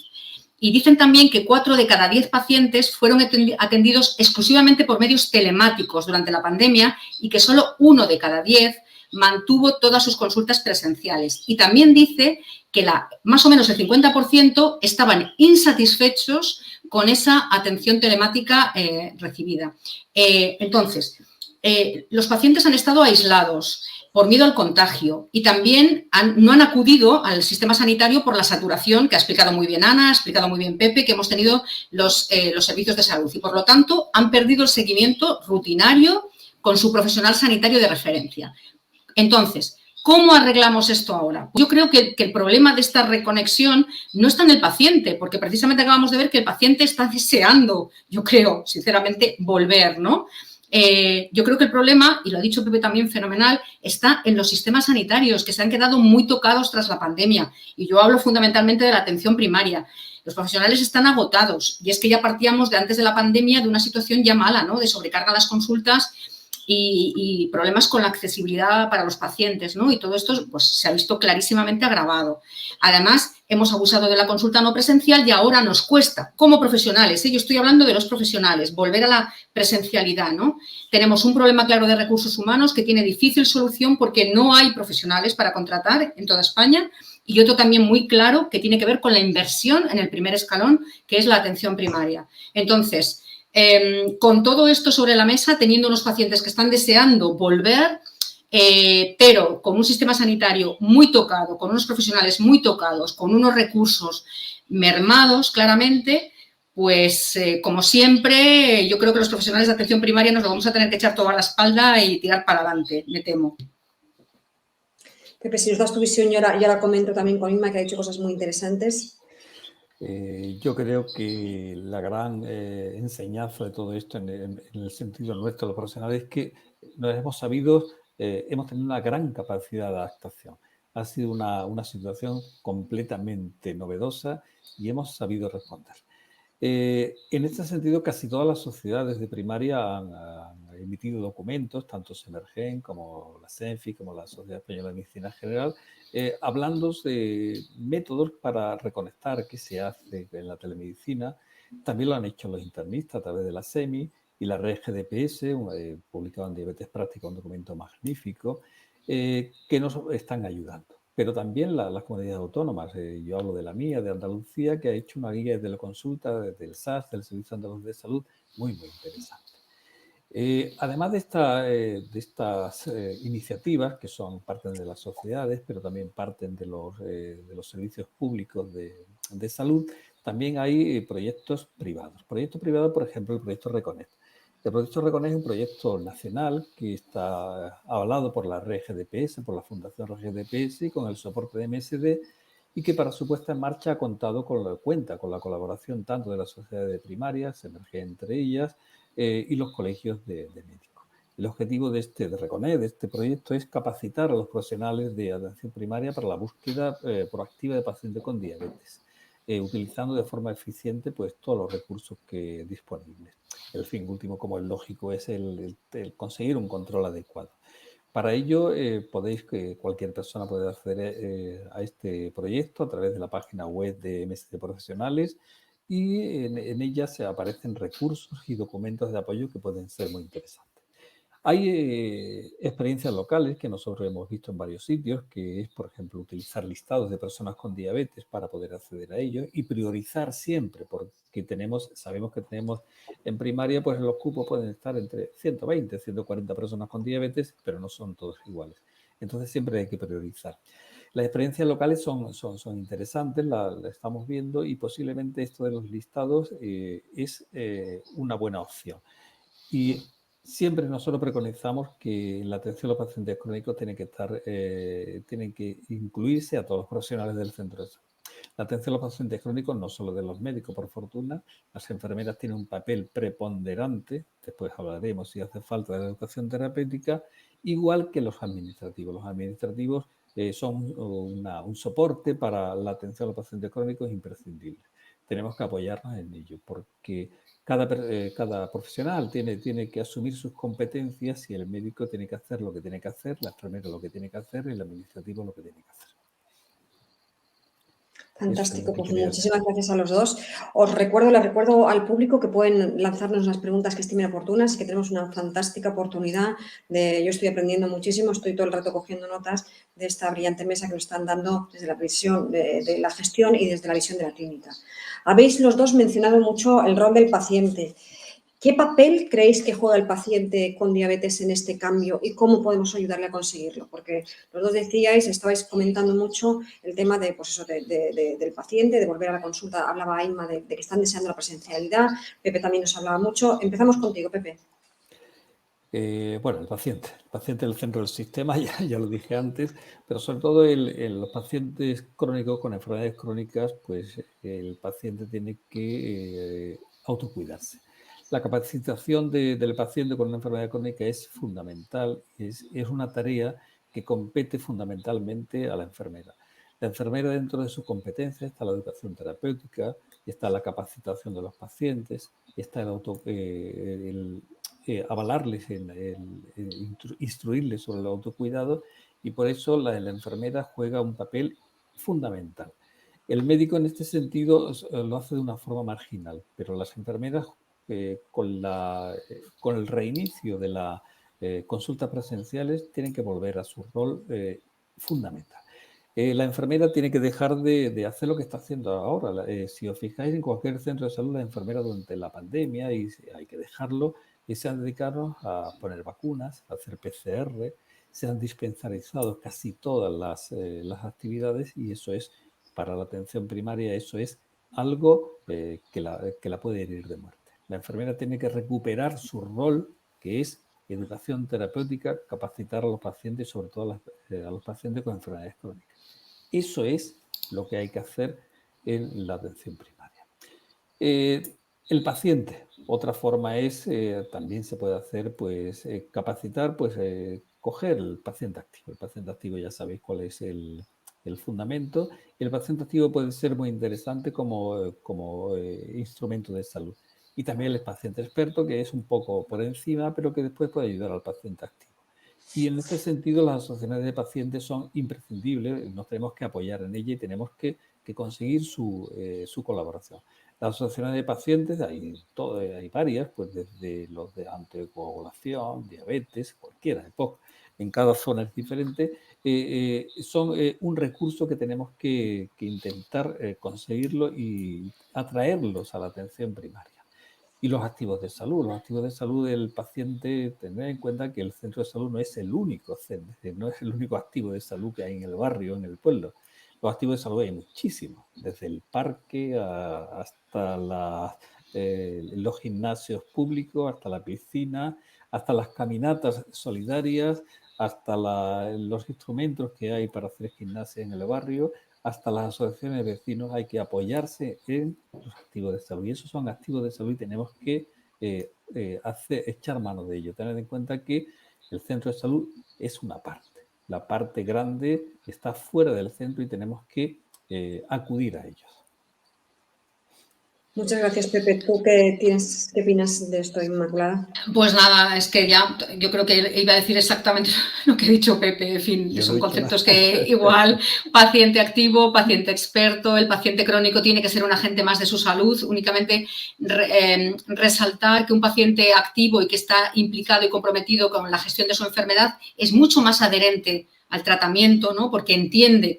Y dicen también que 4 de cada 10 pacientes fueron atendidos exclusivamente por medios telemáticos durante la pandemia y que solo 1 de cada 10 mantuvo todas sus consultas presenciales. Y también dice que más o menos el 50% estaban insatisfechos con esa atención telemática recibida. Entonces, los pacientes han estado aislados por miedo al contagio y también no han acudido al sistema sanitario por la saturación que ha explicado muy bien Ana, ha explicado muy bien Pepe, que hemos tenido los servicios de salud y, por lo tanto, han perdido el seguimiento rutinario con su profesional sanitario de referencia. Entonces, ¿cómo arreglamos esto ahora? Yo creo que el problema de esta reconexión no está en el paciente, porque precisamente acabamos de ver que el paciente está deseando, yo creo, sinceramente, volver, ¿no? Yo creo que el problema, y lo ha dicho Pepe también fenomenal, está en los sistemas sanitarios que se han quedado muy tocados tras la pandemia. Y yo hablo fundamentalmente de la atención primaria. Los profesionales están agotados y es que ya partíamos de antes de la pandemia de una situación ya mala, ¿no? De sobrecarga a las consultas y problemas con la accesibilidad para los pacientes, ¿no? Y todo esto pues, se ha visto clarísimamente agravado. Además, hemos abusado de la consulta no presencial y ahora nos cuesta, como profesionales, yo estoy hablando de los profesionales, volver a la presencialidad, ¿no? Tenemos un problema claro de recursos humanos que tiene difícil solución porque no hay profesionales para contratar en toda España y otro también muy claro que tiene que ver con la inversión en el primer escalón, que es la atención primaria. Entonces, con todo esto sobre la mesa, teniendo unos pacientes que están deseando volver, pero con un sistema sanitario muy tocado, con unos profesionales muy tocados, con unos recursos mermados claramente, pues como siempre, yo creo que los profesionales de atención primaria nos lo vamos a tener que echar todo a la espalda y tirar para adelante, me temo. Pepe, si nos das tu visión, yo ahora comento también con Inma, que ha dicho cosas muy interesantes. Yo creo que la gran enseñanza de todo esto en el sentido nuestro, los profesionales, es que nos hemos tenido una gran capacidad de adaptación. Ha sido una situación completamente novedosa y hemos sabido responder. En este sentido, casi todas las sociedades de primaria han emitido documentos, tanto Semergen como la SENFI, como la Sociedad Española de Medicina General, hablando de métodos para reconectar qué se hace en la telemedicina. También lo han hecho los internistas a través de la SEMI y la red GDPS, publicado en Diabetes Práctica, un documento magnífico, que nos están ayudando. Pero también las comunidades autónomas, yo hablo de la mía, de Andalucía, que ha hecho una guía de teleconsulta del SAS, del Servicio Andaluz de Salud, muy, muy interesante. Además de estas iniciativas, que son parten de las sociedades, pero también parten de los servicios públicos de salud, también hay proyectos privados. Proyectos privados, por ejemplo, el proyecto Reconnect. El proyecto Reconnect es un proyecto nacional que está avalado por la red GDPS, por la Fundación GDPS y con el soporte de MSD, y que para su puesta en marcha ha cuenta con la colaboración tanto de las sociedades de primaria, Semergen entre ellas, y los colegios de médicos. El objetivo de Reconnect, de este proyecto, es capacitar a los profesionales de atención primaria para la búsqueda proactiva de pacientes con diabetes, utilizando de forma eficiente pues, todos los recursos disponibles. El fin último, como es lógico, es el conseguir un control adecuado. Para ello, cualquier persona puede acceder a este proyecto a través de la página web de MSD Profesionales, y en ella se aparecen recursos y documentos de apoyo que pueden ser muy interesantes. Hay experiencias locales que nosotros hemos visto en varios sitios, que es, por ejemplo, utilizar listados de personas con diabetes para poder acceder a ellos y priorizar siempre, porque sabemos que tenemos en primaria, pues los cupos pueden estar entre 120, 140 personas con diabetes, pero no son todos iguales. Entonces siempre hay que priorizar. Las experiencias locales son interesantes, las estamos viendo, y posiblemente esto de los listados es una buena opción. Y siempre nosotros preconizamos que la atención a los pacientes crónicos tienen que incluirse a todos los profesionales del centro de salud. La atención a los pacientes crónicos, no solo de los médicos, por fortuna, las enfermeras tienen un papel preponderante, después hablaremos si hace falta de la educación terapéutica, igual que los administrativos. Los administrativos son un soporte para la atención a los pacientes crónicos imprescindible. Tenemos que apoyarnos en ello, porque cada profesional tiene que asumir sus competencias y el médico tiene que hacer lo que tiene que hacer, la enfermera lo que tiene que hacer y el administrativo lo que tiene que hacer. Fantástico, pues muchísimas gracias a los dos. Les recuerdo al público que pueden lanzarnos las preguntas que estimen oportunas y que tenemos una fantástica oportunidad yo estoy aprendiendo muchísimo, estoy todo el rato cogiendo notas de esta brillante mesa que nos están dando desde la visión de la gestión y desde la visión de la clínica. Habéis los dos mencionado mucho el rol del paciente. ¿Qué papel creéis que juega el paciente con diabetes en este cambio y cómo podemos ayudarle a conseguirlo? Porque los dos estabais comentando mucho el tema del paciente, de volver a la consulta. Hablaba Inma de que están deseando la presencialidad. Pepe también nos hablaba mucho. Empezamos contigo, Pepe. Bueno, el paciente es el centro del sistema, ya lo dije antes, pero sobre todo los pacientes crónicos con enfermedades crónicas, pues el paciente tiene que autocuidarse. La capacitación del paciente con una enfermedad crónica es fundamental, es una tarea que compete fundamentalmente a la enfermera. La enfermera, dentro de sus competencias, está la educación terapéutica, está la capacitación de los pacientes, está el avalarles, instruirles sobre el autocuidado, y por eso la enfermera juega un papel fundamental. El médico en este sentido lo hace de una forma marginal, pero las enfermeras con el reinicio de las consultas presenciales tienen que volver a su rol fundamental. La enfermera tiene que dejar de hacer lo que está haciendo ahora. Si os fijáis, en cualquier centro de salud, la enfermera durante la pandemia, y hay que dejarlo, y se han dedicado a poner vacunas, a hacer PCR, se han dispensarizado casi todas las actividades, y eso es, para la atención primaria, eso es algo que la puede herir de muerte. La enfermera tiene que recuperar su rol, que es educación terapéutica, capacitar a los pacientes, sobre todo a los pacientes con enfermedades crónicas. Eso es lo que hay que hacer en la atención primaria. El paciente, otra forma es, también se puede hacer, pues, capacitar, pues, coger el paciente activo. El paciente activo, ya sabéis cuál es el fundamento. El paciente activo puede ser muy interesante como instrumento de salud. Y también el paciente experto, que es un poco por encima, pero que después puede ayudar al paciente activo. Y en este sentido, las asociaciones de pacientes son imprescindibles, nos tenemos que apoyar en ella y tenemos que conseguir su colaboración. Las asociaciones de pacientes, hay varias, pues desde los de anticoagulación, diabetes, cualquiera, en cada zona es diferente, son un recurso que tenemos que intentar conseguirlo y atraerlos a la atención primaria. Y los activos de salud del paciente, tener en cuenta que el centro de salud no es el único centro, no es el único activo de salud que hay en el barrio, en el pueblo. Los activos de salud hay muchísimos, desde el parque hasta los gimnasios públicos, hasta la piscina, hasta las caminatas solidarias, hasta los instrumentos que hay para hacer gimnasia en el barrio, hasta las asociaciones de vecinos. Hay que apoyarse en los activos de salud. Y esos son activos de salud y tenemos que echar mano de ello. Tener en cuenta que el centro de salud es una parte. La parte grande está fuera del centro y tenemos que acudir a ellos. Muchas gracias, Pepe. ¿Tú qué opinas de esto, Inmaculada? Pues nada, es que ya yo creo que iba a decir exactamente lo que ha dicho Pepe. En fin, son conceptos que igual, paciente activo, paciente experto, el paciente crónico tiene que ser un agente más de su salud. Únicamente resaltar que un paciente activo y que está implicado y comprometido con la gestión de su enfermedad es mucho más adherente al tratamiento, ¿no? Porque entiende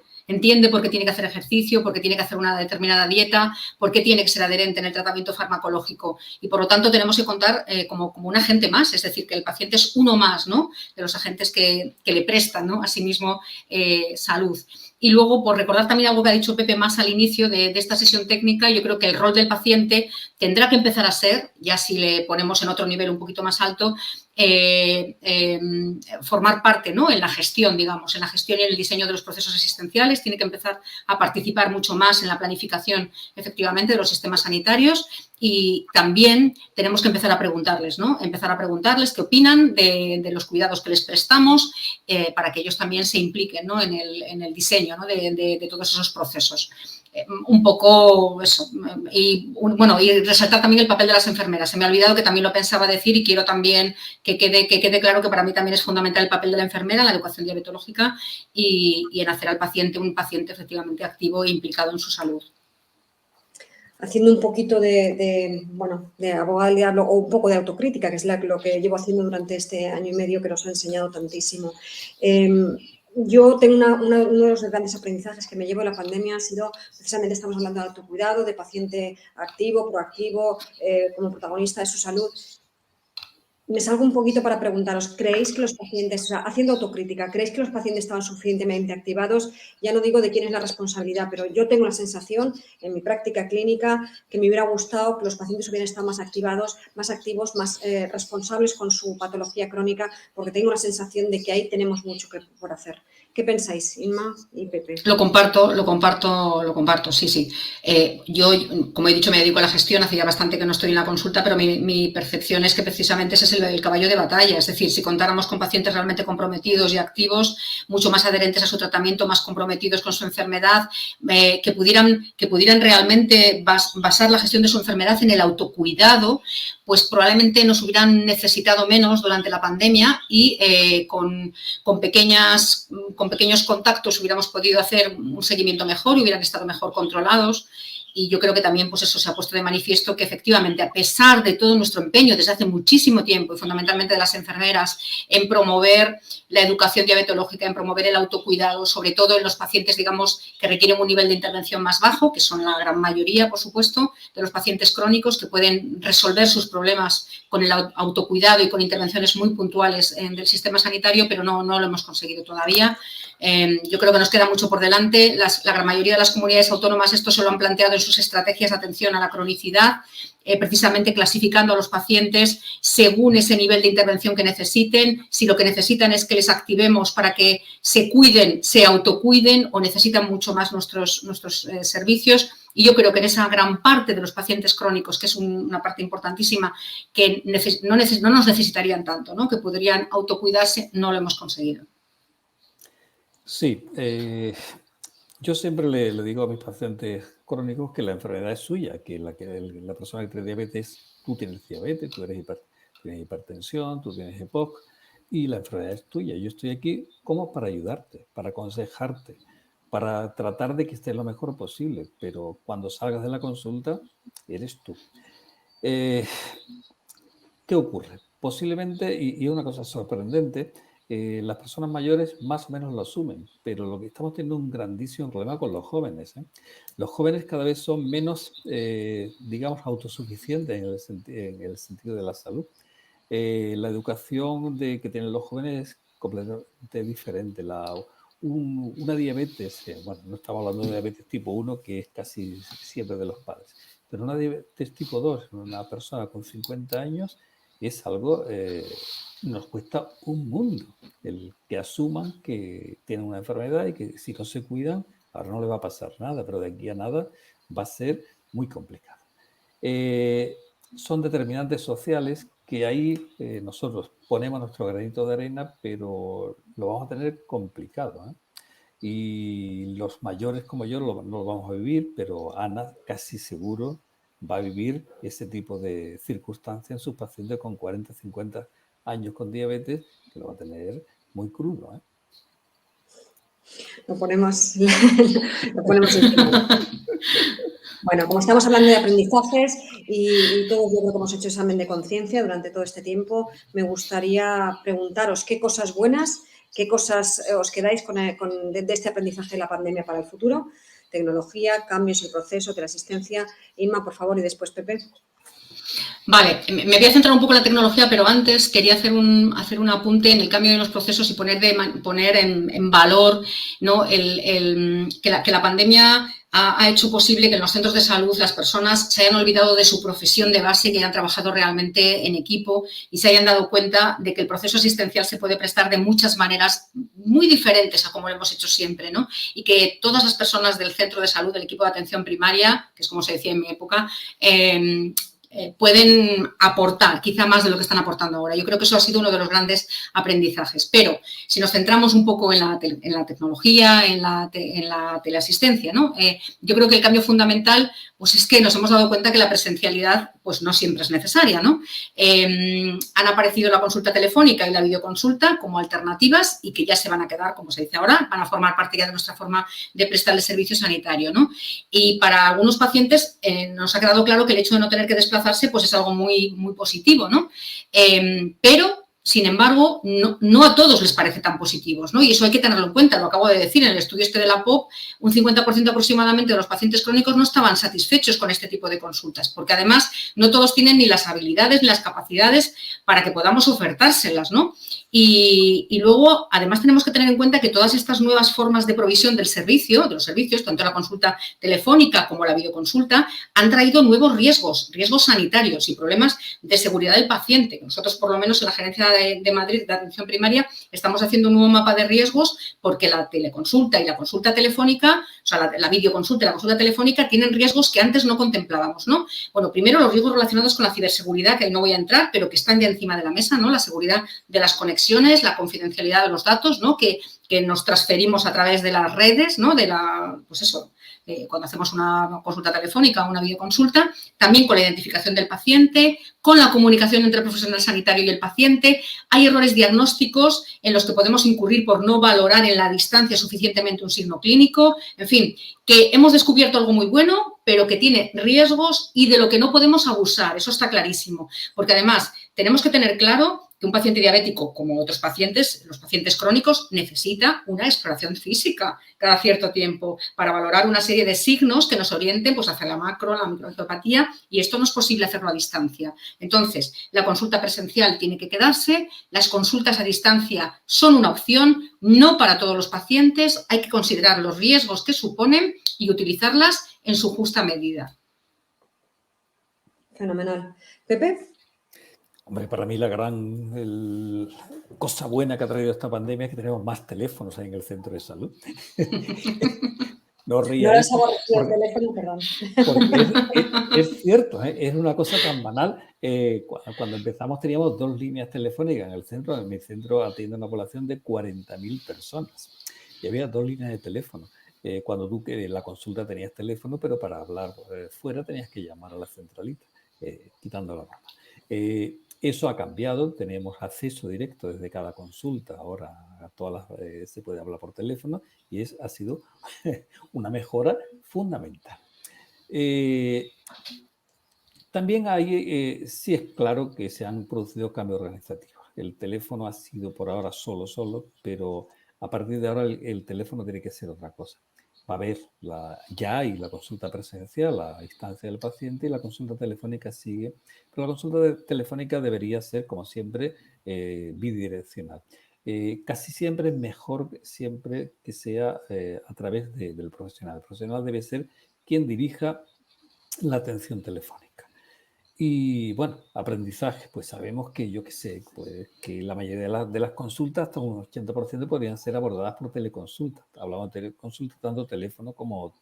por qué tiene que hacer ejercicio, por qué tiene que hacer una determinada dieta, por qué tiene que ser adherente en el tratamiento farmacológico. Y, por lo tanto, tenemos que contar como un agente más, es decir, que el paciente es uno más, ¿no?, de los agentes que le prestan, ¿no?, a sí mismo salud. Y luego, por recordar también algo que ha dicho Pepe más al inicio de esta sesión técnica, yo creo que el rol del paciente tendrá que empezar a ser, ya si le ponemos en otro nivel un poquito más alto, formar parte, ¿no?, en la gestión, digamos, en la gestión y en el diseño de los procesos asistenciales. Tiene que empezar a participar mucho más en la planificación, efectivamente, de los sistemas sanitarios. Y también tenemos que empezar a preguntarles, ¿no?, empezar a preguntarles qué opinan de los cuidados que les prestamos, para que ellos también se impliquen, ¿no?, en el diseño, ¿no?, de todos esos procesos. Un poco eso. Y resaltar también el papel de las enfermeras. Se me ha olvidado, que también lo pensaba decir, y quiero también que quede claro que para mí también es fundamental el papel de la enfermera en la educación diabetológica y en hacer al paciente un paciente efectivamente activo e implicado en su salud. Haciendo un poquito de abogado del diablo, o un poco de autocrítica, que es lo que llevo haciendo durante este año y medio, que nos ha enseñado tantísimo. Yo tengo uno de los grandes aprendizajes que me llevo de la pandemia ha sido, precisamente estamos hablando de autocuidado, de paciente activo, proactivo, como protagonista de su salud. Me salgo un poquito para preguntaros, ¿creéis que los pacientes, haciendo autocrítica, ¿creéis que los pacientes estaban suficientemente activados? Ya no digo de quién es la responsabilidad, pero yo tengo la sensación, en mi práctica clínica, que me hubiera gustado que los pacientes hubieran estado más activados, más activos, más responsables con su patología crónica, porque tengo la sensación de que ahí tenemos mucho por hacer. ¿Qué pensáis, Inma y Pepe? Lo comparto, sí. Yo, como he dicho, me dedico a la gestión, hace ya bastante que no estoy en la consulta, pero mi percepción es que precisamente ese es el caballo de batalla. Es decir, si contáramos con pacientes realmente comprometidos y activos, mucho más adherentes a su tratamiento, más comprometidos con su enfermedad, que pudieran realmente basar la gestión de su enfermedad en el autocuidado, pues probablemente nos hubieran necesitado menos durante la pandemia y con pequeños contactos hubiéramos podido hacer un seguimiento mejor, hubieran estado mejor controlados. Y yo creo que también pues eso se ha puesto de manifiesto que efectivamente, a pesar de todo nuestro empeño desde hace muchísimo tiempo y fundamentalmente de las enfermeras en promover la educación diabetológica, en promover el autocuidado, sobre todo en los pacientes, digamos, que requieren un nivel de intervención más bajo, que son la gran mayoría, por supuesto, de los pacientes crónicos que pueden resolver sus problemas con el autocuidado y con intervenciones muy puntuales del sistema sanitario, pero no lo hemos conseguido todavía. Yo creo que nos queda mucho por delante. La gran mayoría de las comunidades autónomas esto se lo han planteado en sus estrategias de atención a la cronicidad, precisamente clasificando a los pacientes según ese nivel de intervención que necesiten, si lo que necesitan es que les activemos para que se cuiden, se autocuiden o necesitan mucho más nuestros servicios. Y yo creo que en esa gran parte de los pacientes crónicos, que es una parte importantísima, que no nos necesitarían tanto, ¿no? Que podrían autocuidarse, no lo hemos conseguido. Sí, yo siempre le digo a mis pacientes crónicos que la enfermedad es suya, que la persona que tiene diabetes, tú tienes diabetes, tú tienes hipertensión, tú tienes EPOC y la enfermedad es tuya. Yo estoy aquí como para ayudarte, para aconsejarte, para tratar de que estés lo mejor posible, pero cuando salgas de la consulta, eres tú. ¿Qué ocurre? Posiblemente, y una cosa sorprendente, las personas mayores más o menos lo asumen, pero lo que estamos teniendo un grandísimo problema con los jóvenes. Los jóvenes cada vez son menos, digamos, autosuficientes en el sentido de la salud. La educación que tienen los jóvenes es completamente diferente. Una diabetes, bueno, no estamos hablando de diabetes tipo 1, que es casi siempre de los padres, pero una diabetes tipo 2 en una persona con 50 años es algo, nos cuesta un mundo el que asuman que tienen una enfermedad y que si no se cuidan, ahora no le va a pasar nada, pero de aquí a nada va a ser muy complicado. Son determinantes sociales que ahí nosotros ponemos nuestro granito de arena, pero lo vamos a tener complicado, Y los mayores como yo no lo vamos a vivir, pero Ana casi seguro va a vivir ese tipo de circunstancias en sus pacientes con 40, 50 años con diabetes, que lo va a tener muy crudo. Lo ponemos encima. Bueno, como estamos hablando de aprendizajes y todos yo creo que hemos hecho examen de conciencia durante todo este tiempo, me gustaría preguntaros qué cosas buenas, qué cosas os quedáis de este aprendizaje de la pandemia para el futuro. Tecnología, cambios en proceso, teleasistencia. Inma, por favor, y después Pepe. Vale, me voy a centrar un poco en la tecnología, pero antes quería hacer un apunte en el cambio de los procesos y poner en valor, ¿no? que la pandemia ha hecho posible que en los centros de salud las personas se hayan olvidado de su profesión de base, que hayan trabajado realmente en equipo y se hayan dado cuenta de que el proceso asistencial se puede prestar de muchas maneras muy diferentes a como lo hemos hecho siempre, ¿no? Y que todas las personas del centro de salud, del equipo de atención primaria, que es como se decía en mi época, pueden aportar quizá más de lo que están aportando ahora. Yo creo que eso ha sido uno de los grandes aprendizajes. Pero si nos centramos un poco en la tecnología, en la teleasistencia, ¿no? Yo creo que el cambio fundamental pues es que nos hemos dado cuenta que la presencialidad pues no siempre es necesaria, ¿no? Han aparecido la consulta telefónica y la videoconsulta como alternativas y que ya se van a quedar, como se dice ahora, van a formar parte ya de nuestra forma de prestar el servicio sanitario, ¿no? Y para algunos pacientes nos ha quedado claro que el hecho de no tener que desplazarse pues es algo muy, muy positivo, ¿no? Pero sin embargo, no a todos les parece tan positivos, ¿no? Y eso hay que tenerlo en cuenta, lo acabo de decir, en el estudio de la POP, un 50% aproximadamente de los pacientes crónicos no estaban satisfechos con este tipo de consultas, porque además no todos tienen ni las habilidades ni las capacidades para que podamos ofertárselas, ¿no? Y luego, además, tenemos que tener en cuenta que todas estas nuevas formas de provisión de los servicios, tanto la consulta telefónica como la videoconsulta, han traído nuevos riesgos sanitarios y problemas de seguridad del paciente. Nosotros, por lo menos en la gerencia de de Madrid de atención primaria, estamos haciendo un nuevo mapa de riesgos porque la teleconsulta y la consulta telefónica, o sea, la videoconsulta y la consulta telefónica tienen riesgos que antes no contemplábamos, ¿no? Bueno, primero los riesgos relacionados con la ciberseguridad, que ahí no voy a entrar, pero que están ya encima de la mesa, ¿no? La seguridad de las conexiones, la confidencialidad de los datos, ¿no? Que nos transferimos a través de las redes, ¿no? Pues eso, cuando hacemos una consulta telefónica o una videoconsulta, también con la identificación del paciente, con la comunicación entre el profesional sanitario y el paciente. Hay errores diagnósticos en los que podemos incurrir por no valorar en la distancia suficientemente un signo clínico. En fin, que hemos descubierto algo muy bueno, pero que tiene riesgos y de lo que no podemos abusar. Eso está clarísimo. Porque además tenemos que tener claro que un paciente diabético, como otros pacientes, los pacientes crónicos, necesita una exploración física cada cierto tiempo para valorar una serie de signos que nos orienten pues, hacia la macro, la microencepatía, y esto no es posible hacerlo a distancia. Entonces, la consulta presencial tiene que quedarse, las consultas a distancia son una opción, no para todos los pacientes, hay que considerar los riesgos que suponen y utilizarlas en su justa medida. Fenomenal. ¿Pepe? Hombre, para mí la gran cosa buena que ha traído esta pandemia es que tenemos más teléfonos ahí en el centro de salud. No ríais. No les aborrecí el teléfono, perdón. Porque es cierto, es una cosa tan banal. Cuando empezamos teníamos 2 líneas telefónicas en el centro. En mi centro atiende una población de 40.000 personas. Y había 2 líneas de teléfono. Cuando tú en la consulta tenías teléfono, pero para hablar fuera tenías que llamar a la centralita, quitando la broma. Eso ha cambiado, tenemos acceso directo desde cada consulta, ahora a todas se puede hablar por teléfono y ha sido una mejora fundamental. También sí es claro que se han producido cambios organizativos. El teléfono ha sido por ahora solo, pero a partir de ahora el teléfono tiene que ser otra cosa. Va a haber ya hay la consulta presencial, la instancia del paciente, y la consulta telefónica sigue. Pero la consulta telefónica debería ser, como siempre, bidireccional. Casi siempre es mejor siempre que sea a través del profesional. El profesional debe ser quien dirija la atención telefónica. Y bueno, aprendizaje, pues sabemos que, yo qué sé, pues que la mayoría de las consultas, hasta un 80% podrían ser abordadas por teleconsulta. Hablamos de teleconsulta tanto teléfono como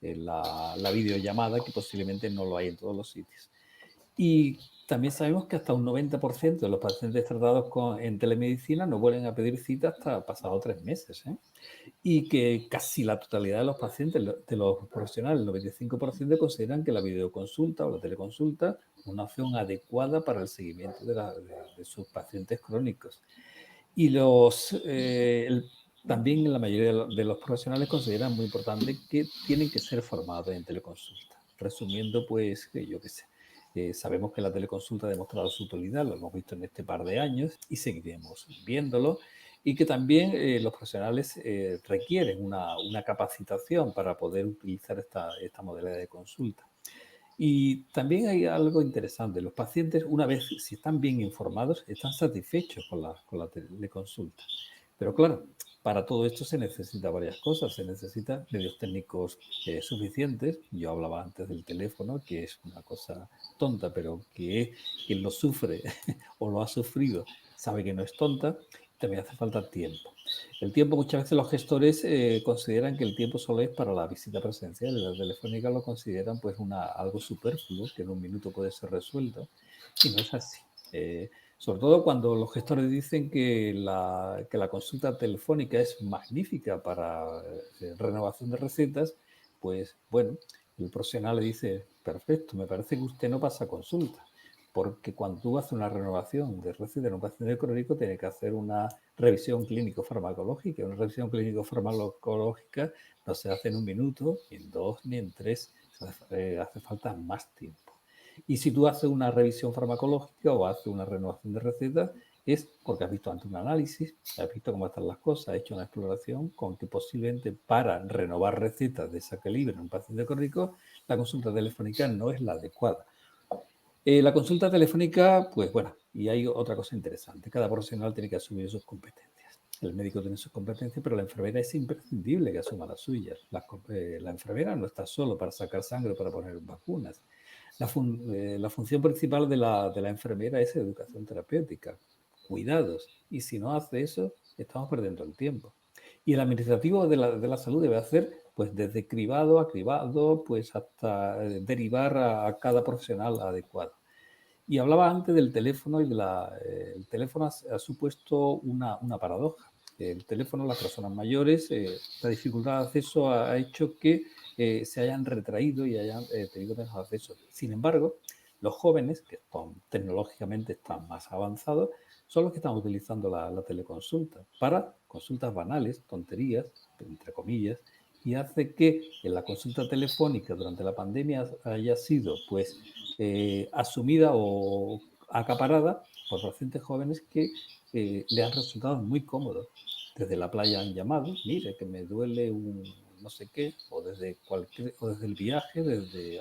la videollamada, que posiblemente no lo hay en todos los sitios. Y también sabemos que hasta un 90% de los pacientes tratados en telemedicina no vuelven a pedir cita hasta pasados 3 meses, ¿eh? Y que casi la totalidad de los pacientes, de los profesionales, el 95% consideran que la videoconsulta o la teleconsulta es una opción adecuada para el seguimiento de sus pacientes crónicos. Y también la mayoría de los profesionales consideran muy importante que tienen que ser formados en teleconsulta. Resumiendo, pues, yo qué sé. Sabemos que la teleconsulta ha demostrado su utilidad, lo hemos visto en este par de años y seguiremos viéndolo, y que también los profesionales requieren una capacitación para poder utilizar esta modalidad de consulta. Y también hay algo interesante, los pacientes, una vez si están bien informados, están satisfechos con la teleconsulta. Pero claro, para todo esto se necesita varias cosas. Se necesitan medios técnicos suficientes. Yo hablaba antes del teléfono, que es una cosa tonta, pero que quien lo sufre o lo ha sufrido sabe que no es tonta. También hace falta tiempo. El tiempo, muchas veces los gestores consideran que el tiempo solo es para la visita presencial, y la telefónica lo consideran pues algo superfluo, que en un minuto puede ser resuelto, y no es así. Sobre todo cuando los gestores dicen que la consulta telefónica es magnífica para renovación de recetas, pues bueno, el profesional le dice, perfecto, me parece que usted no pasa consulta, porque cuando tú haces una renovación de receta en un paciente crónico, tiene que hacer una revisión clínico-farmacológica. Una revisión clínico-farmacológica no se hace en 1 minuto, ni en 2, ni en 3, hace falta más tiempo. Y si tú haces una revisión farmacológica o haces una renovación de recetas, es porque has visto antes un análisis, has visto cómo están las cosas, has hecho una exploración con que posiblemente para renovar recetas de ese calibre en un paciente crónico, la consulta telefónica no es la adecuada. La consulta telefónica, pues bueno, y hay otra cosa interesante, cada profesional tiene que asumir sus competencias. El médico tiene sus competencias, pero la enfermera es imprescindible que asuma las suyas. La enfermera no está solo para sacar sangre o para poner vacunas. La función principal de la enfermera es educación terapéutica. cuidados. Y si no hace eso, estamos perdiendo el tiempo. Y el administrativo de la salud debe hacer, pues desde cribado a cribado, pues hasta derivar a cada profesional adecuado. Y hablaba antes del teléfono y el teléfono ha supuesto una paradoja. El teléfono, las personas mayores, la dificultad de acceso ha hecho que se hayan retraído y hayan tenido menos acceso. Sin embargo, los jóvenes, que tecnológicamente están más avanzados, son los que están utilizando la teleconsulta para consultas banales, tonterías, entre comillas, y hace que en la consulta telefónica durante la pandemia haya sido, pues, asumida o acaparada por pacientes jóvenes que le han resultado muy cómodos. Desde la playa han llamado, mire, que me duele un no sé qué, o desde el viaje,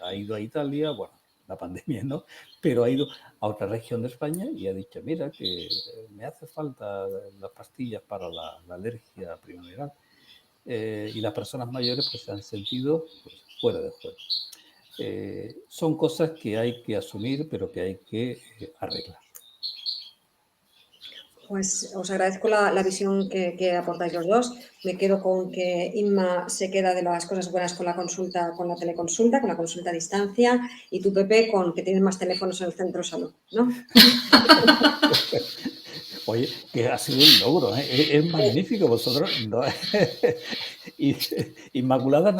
ha ido a Italia, bueno, la pandemia no, pero ha ido a otra región de España y ha dicho, mira, que me hace falta las pastillas para la alergia primaveral. Y las personas mayores pues se han sentido pues, fuera de juego. Son cosas que hay que asumir, pero que hay que arreglar. Pues os agradezco la visión que aportáis los dos. Me quedo con que Inma se queda de las cosas buenas con la consulta, con la teleconsulta, con la consulta a distancia, y tú, Pepe, con que tienes más teléfonos en el centro de salud, ¿no? Oye, que ha sido un logro, ¿eh? Es magnífico, vosotros. No, Inmaculada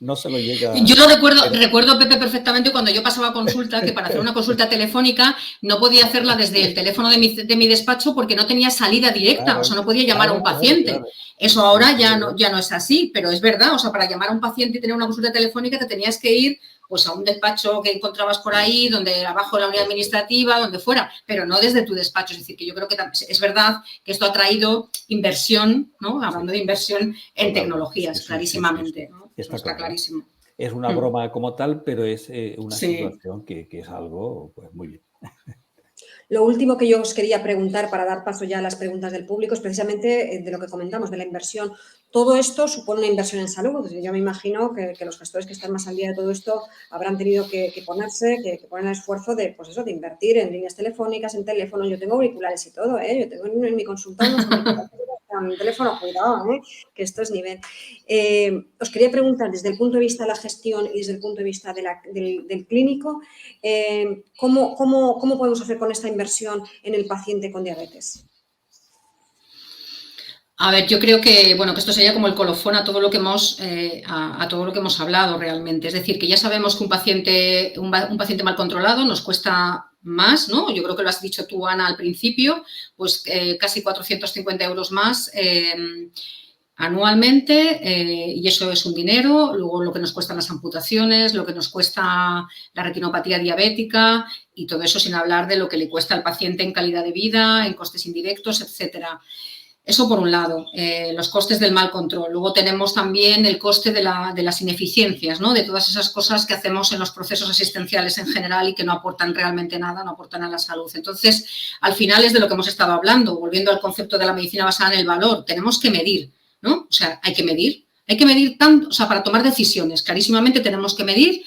no se lo llega. Yo lo recuerdo, Pepe, perfectamente cuando yo pasaba consulta, que para hacer una consulta telefónica no podía hacerla desde el teléfono de mi despacho porque no tenía salida directa, claro, o sea, no podía llamar a un paciente. Claro. Eso ahora ya no es así, pero es verdad, o sea, para llamar a un paciente y tener una consulta telefónica te tenías que ir pues a un despacho que encontrabas por ahí, donde abajo de la unidad administrativa, donde fuera, pero no desde tu despacho. Es decir, que yo creo que es verdad que esto ha traído inversión, ¿no? Hablando de inversión en tecnologías, clarísimamente, ¿no? Eso está clarísimo. Es una broma como tal, pero es una situación que es algo pues, muy bien. Lo último que yo os quería preguntar para dar paso ya a las preguntas del público es precisamente de lo que comentamos, de la inversión. Todo esto supone una inversión en salud. Yo me imagino que los gestores que están más al día de todo esto habrán tenido que poner el esfuerzo de, pues eso, de invertir en líneas telefónicas, en teléfonos. Yo tengo auriculares y todo, ¿eh? Yo tengo en mi consulta unos auriculares en mi teléfono, cuidado, que esto es nivel. Os quería preguntar, desde el punto de vista de la gestión y desde el punto de vista del clínico, ¿cómo podemos hacer con esta inversión en el paciente con diabetes? A ver, yo creo que, bueno, que esto sería como el colofón a todo lo que hemos, hablado realmente. Es decir, que ya sabemos que un paciente mal controlado nos cuesta más, ¿no? Yo creo que lo has dicho tú, Ana, al principio, pues casi 450 euros más anualmente, y eso es un dinero. Luego lo que nos cuestan las amputaciones, lo que nos cuesta la retinopatía diabética y todo eso sin hablar de lo que le cuesta al paciente en calidad de vida, en costes indirectos, etcétera. Eso por un lado, los costes del mal control. Luego tenemos también el coste de las ineficiencias, ¿no? De todas esas cosas que hacemos en los procesos asistenciales en general y que no aportan realmente nada, no aportan a la salud. Entonces, al final es de lo que hemos estado hablando, volviendo al concepto de la medicina basada en el valor. Tenemos que medir, ¿no? O sea, hay que medir tanto, o sea, para tomar decisiones. Clarísimamente tenemos que medir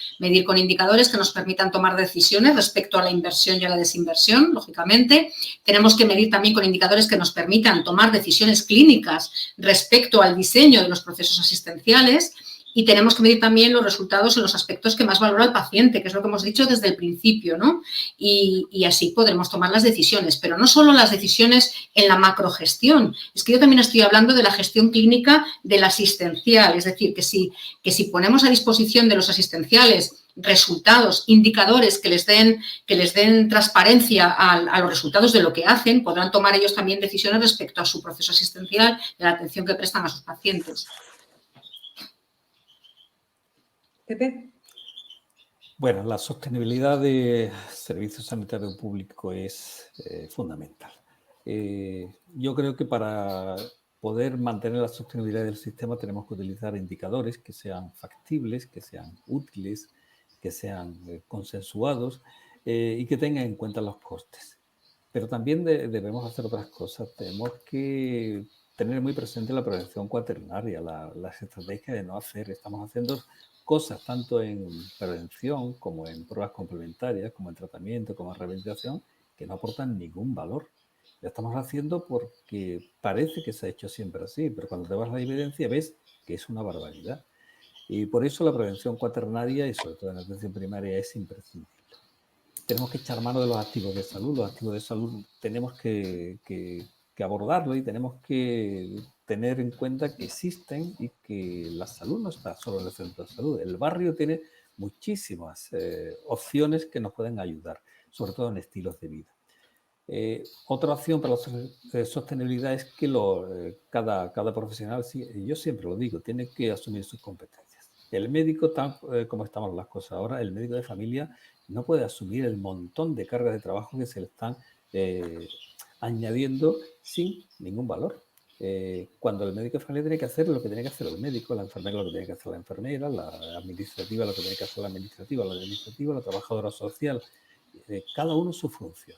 con indicadores que nos permitan tomar decisiones respecto a la inversión y a la desinversión, lógicamente. Tenemos que medir también con indicadores que nos permitan tomar decisiones clínicas respecto al diseño de los procesos asistenciales. Y tenemos que medir también los resultados en los aspectos que más valora el paciente, que es lo que hemos dicho desde el principio, ¿no? Y así podremos tomar las decisiones, pero no solo las decisiones en la macrogestión. Es que yo también estoy hablando de la gestión clínica del asistencial, es decir, que si ponemos a disposición de los asistenciales resultados, indicadores que les den transparencia a los resultados de lo que hacen, podrán tomar ellos también decisiones respecto a su proceso asistencial y a la atención que prestan a sus pacientes. Pepe. Bueno, la sostenibilidad de servicios sanitarios públicos es fundamental. Yo creo que para poder mantener la sostenibilidad del sistema tenemos que utilizar indicadores que sean factibles, que sean útiles, que sean consensuados y que tengan en cuenta los costes. Pero también debemos hacer otras cosas. Tenemos que tener muy presente la prevención cuaternaria, las estrategias de no hacer. Estamos haciendo cosas tanto en prevención como en pruebas complementarias, como en tratamiento, como en rehabilitación, que no aportan ningún valor. lo estamos haciendo porque parece que se ha hecho siempre así, pero cuando te vas a la evidencia ves que es una barbaridad. Y por eso la prevención cuaternaria y sobre todo en la atención primaria es imprescindible. Tenemos que echar mano de los activos de salud. Los activos de salud tenemos que abordarlo y tenemos que tener en cuenta que existen y que la salud no está solo en el centro de salud. El barrio tiene muchísimas opciones que nos pueden ayudar, sobre todo en estilos de vida. Otra opción para la sostenibilidad es que cada profesional, yo siempre lo digo, tiene que asumir sus competencias. El médico, tal como estamos las cosas ahora, el médico de familia no puede asumir el montón de cargas de trabajo que se le están añadiendo sin ningún valor. Cuando el médico de familia tiene que hacer lo que tiene que hacer el médico, la enfermera lo que tiene que hacer la enfermera, la administrativa lo que tiene que hacer la administrativa, la trabajadora social, cada uno su función.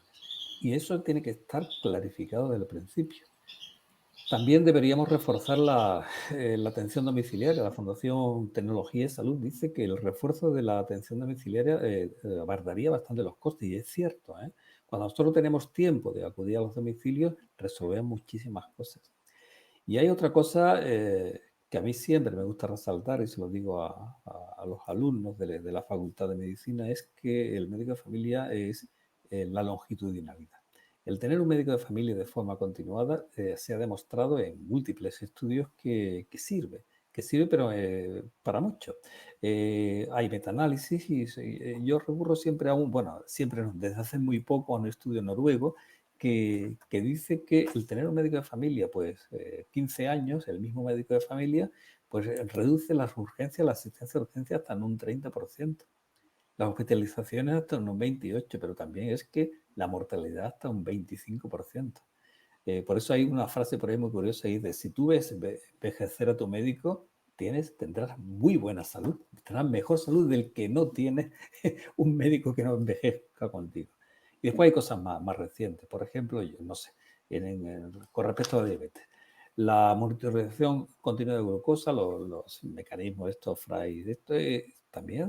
Y eso tiene que estar clarificado desde el principio. También deberíamos reforzar la atención domiciliaria. La Fundación Tecnología y Salud dice que el refuerzo de la atención domiciliaria abarataría bastante los costes. Y es cierto, cuando nosotros tenemos tiempo de acudir a los domicilios, resolvemos muchísimas cosas. Y hay otra cosa que a mí siempre me gusta resaltar, y se lo digo a los alumnos de la Facultad de Medicina, es que el médico de familia es la longitudinalidad. El tener un médico de familia de forma continuada se ha demostrado en múltiples estudios que sirve pero para mucho. Hay metaanálisis y yo recurro siempre desde hace muy poco a un estudio noruego que dice que el tener un médico de familia, 15 años, el mismo médico de familia, pues reduce las urgencias, la asistencia de urgencias hasta en un 30%. Las hospitalizaciones hasta un 28%, pero también es que la mortalidad hasta un 25%. Por eso hay una frase por ahí muy curiosa y dice, si tú ves envejecer a tu médico, tendrás muy buena salud, tendrás mejor salud del que no tiene un médico que no envejezca contigo. Y después hay cosas más recientes. Por ejemplo, yo no sé, con respecto a la diabetes. La monitorización continua de glucosa, los mecanismos estos, también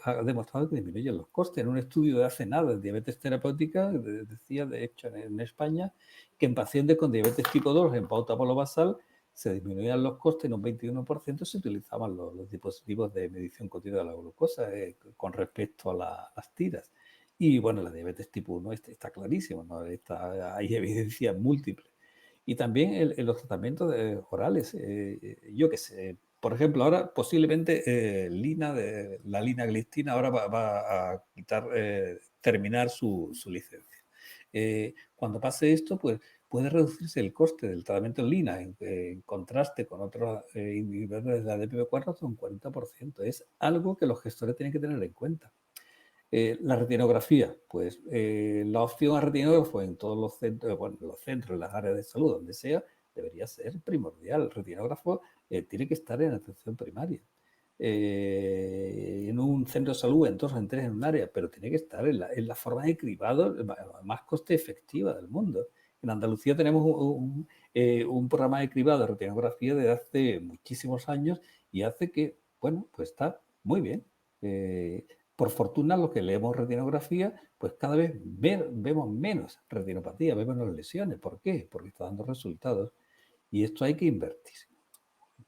ha demostrado que disminuyen los costes. En un estudio de hace nada de diabetes terapéutica, decía, de hecho, en España, que en pacientes con diabetes tipo 2 en pauta basal se disminuían los costes en un 21%, se utilizaban los dispositivos de medición continua de la glucosa con respecto a las tiras. Y bueno, la diabetes tipo 1 está clarísimo, ¿no? Hay evidencias múltiples. Y también en los tratamientos orales. Yo qué sé, por ejemplo, ahora posiblemente la linagliptina ahora va a terminar su licencia. Cuando pase esto, pues puede reducirse el coste del tratamiento en lina en contraste con otros inhibidores de la DPP4 hasta un 40%. Es algo que los gestores tienen que tener en cuenta. La retinografía, pues la opción a retinógrafo en todos los centros, en las áreas de salud, donde sea, debería ser primordial. El retinógrafo tiene que estar en atención primaria. En un centro de salud, en 2 o en 3 en un área, pero tiene que estar en la forma de cribado más coste efectiva del mundo. En Andalucía tenemos un programa de cribado de retinografía desde hace muchísimos años y hace que, pues está muy bien. Por fortuna, los que leemos retinografía, pues cada vez vemos menos retinopatía, vemos menos lesiones. ¿Por qué? Porque está dando resultados. Y esto hay que invertir.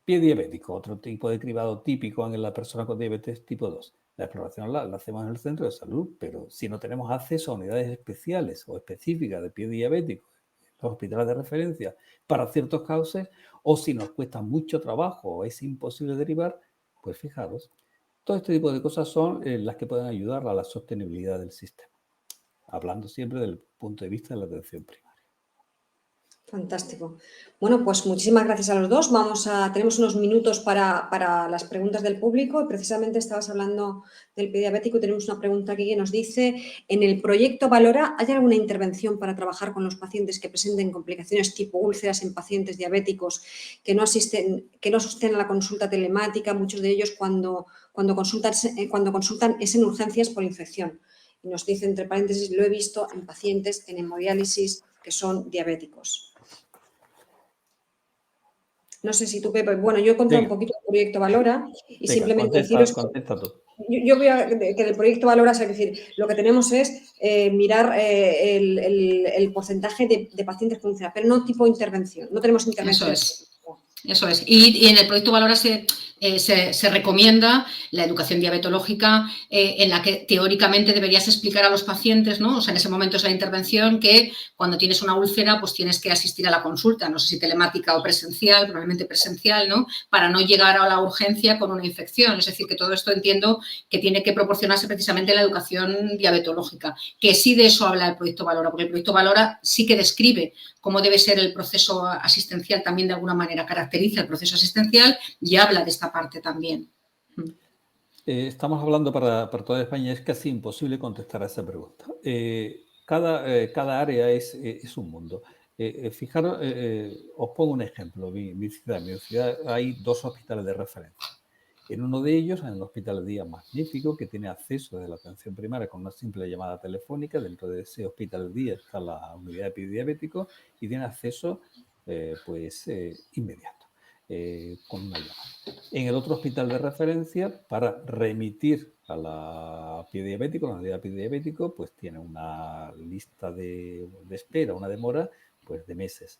Pie diabético, otro tipo de cribado típico en la persona con diabetes tipo 2. La exploración la hacemos en el centro de salud, pero si no tenemos acceso a unidades especiales o específicas de pie diabético en los hospitales de referencia para ciertos cauces, o si nos cuesta mucho trabajo o es imposible derivar, pues fijaros, todo este tipo de cosas son las que pueden ayudar a la sostenibilidad del sistema, hablando siempre del punto de vista de la atención primaria. Fantástico. Bueno, pues muchísimas gracias a los dos. Tenemos unos minutos para las preguntas del público. Precisamente estabas hablando del pie diabético y tenemos una pregunta aquí que nos dice, ¿en el proyecto Valora hay alguna intervención para trabajar con los pacientes que presenten complicaciones tipo úlceras en pacientes diabéticos que no asisten a la consulta telemática? Muchos de ellos cuando consultan es en urgencias por infección. Y nos dice, entre paréntesis, lo he visto en pacientes en hemodiálisis que son diabéticos. No sé si tú, Pepe. Bueno, yo he contado un poquito el proyecto Valora y simplemente deciros... Contesta tú. yo veo que el proyecto Valora, es decir, lo que tenemos es mirar el porcentaje de pacientes con UCI, pero no tipo intervención, no tenemos intervención. Eso es. Y en el proyecto Valora se recomienda la educación diabetológica en la que teóricamente deberías explicar a los pacientes, ¿no? O sea, en ese momento es la intervención que cuando tienes una úlcera pues tienes que asistir a la consulta, no sé si telemática o presencial, probablemente presencial, ¿no? Para no llegar a la urgencia con una infección. Es decir, que todo esto entiendo que tiene que proporcionarse precisamente en la educación diabetológica, que sí de eso habla el proyecto Valora, porque el proyecto Valora sí que describe cómo debe ser el proceso asistencial, también de alguna manera caracteriza el proceso asistencial y habla de esta parte también. Estamos hablando para toda España, es casi imposible contestar a esa pregunta. Cada área es un mundo. Fijaros, os pongo un ejemplo. En mi ciudad hay 2 hospitales de referencia. En uno de ellos, en el Hospital Día magnífico, que tiene acceso desde la atención primaria con una simple llamada telefónica. Dentro de ese Hospital Día está la unidad de epidediabético y tiene acceso inmediato, con una llamada. En el otro hospital de referencia, para remitir a la epidediabético, la unidad de epidediabético, pues tiene una lista de espera, una demora, pues de meses.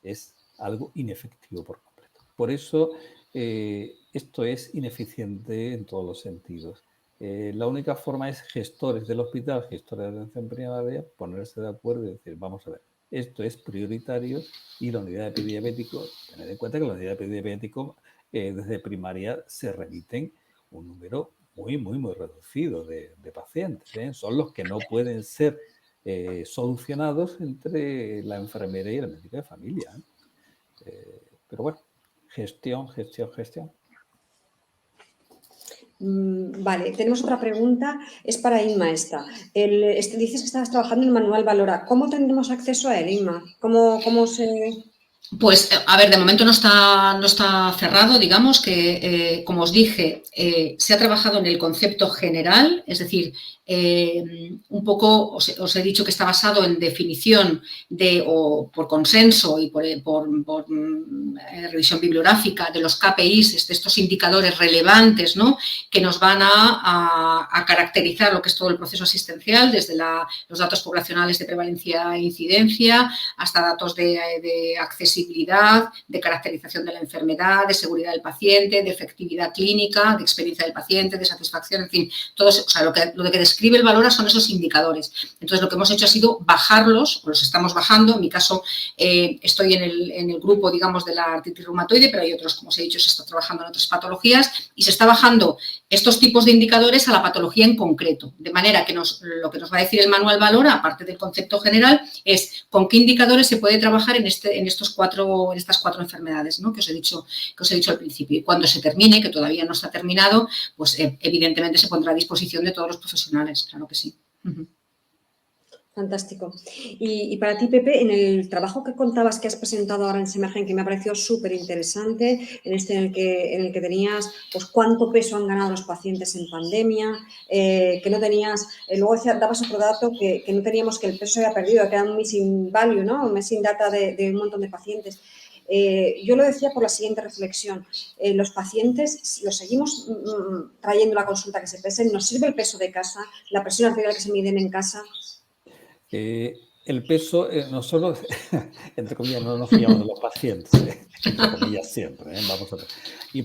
Es algo inefectivo por completo. Por eso, esto es ineficiente en todos los sentidos. La única forma es gestores del hospital, gestores de atención primaria, ponerse de acuerdo y decir, vamos a ver, esto es prioritario y la unidad de epidediabético, tened en cuenta que la unidad de epidediabético desde primaria se remiten un número muy, muy, muy reducido de pacientes. Son los que no pueden ser solucionados entre la enfermera y el médico de familia. Pero bueno, gestión. Vale, tenemos otra pregunta, es para Inma esta. Dices que estabas trabajando en el manual Valora. ¿Cómo tendremos acceso a él, Inma? ¿Cómo se...? Pues, a ver, de momento no está cerrado, digamos que, como os dije, se ha trabajado en el concepto general, es decir, un poco os he dicho que está basado en definición o por consenso y por revisión bibliográfica de los KPIs, de estos indicadores relevantes, ¿no? Que nos van a caracterizar lo que es todo el proceso asistencial, desde los datos poblacionales de prevalencia e incidencia hasta datos de accesibilidad, de caracterización de la enfermedad, de seguridad del paciente, de efectividad clínica, de experiencia del paciente, de satisfacción, en fin, todo eso, o sea, lo que describe el Valora son esos indicadores. Entonces, lo que hemos hecho ha sido bajarlos, o los estamos bajando. En mi caso, estoy en el grupo, digamos, de la artritis reumatoide, pero hay otros, como os he dicho, se está trabajando en otras patologías y se está bajando estos tipos de indicadores a la patología en concreto. De manera que lo que nos va a decir el manual Valora, aparte del concepto general, es con qué indicadores se puede trabajar en estas 4 enfermedades, ¿no? que os he dicho al principio. Y cuando se termine, que todavía no está terminado, pues evidentemente se pondrá a disposición de todos los profesionales, claro que sí. Fantástico. Y para ti, Pepe, en el trabajo que contabas que has presentado ahora en Semergen, que me ha parecido súper interesante, en el que tenías pues cuánto peso han ganado los pacientes en pandemia, que no tenías, luego dabas otro dato que no teníamos, que el peso se había perdido, que era un missing value, ¿no? Un missing data de un montón de pacientes. Yo lo decía por la siguiente reflexión. Los pacientes, los seguimos trayendo la consulta que se pesen, nos sirve el peso de casa, la presión arterial que se miden en casa. El peso, nosotros, entre comillas, no nos fiamos de los pacientes, entre comillas siempre, vamos a ver. Y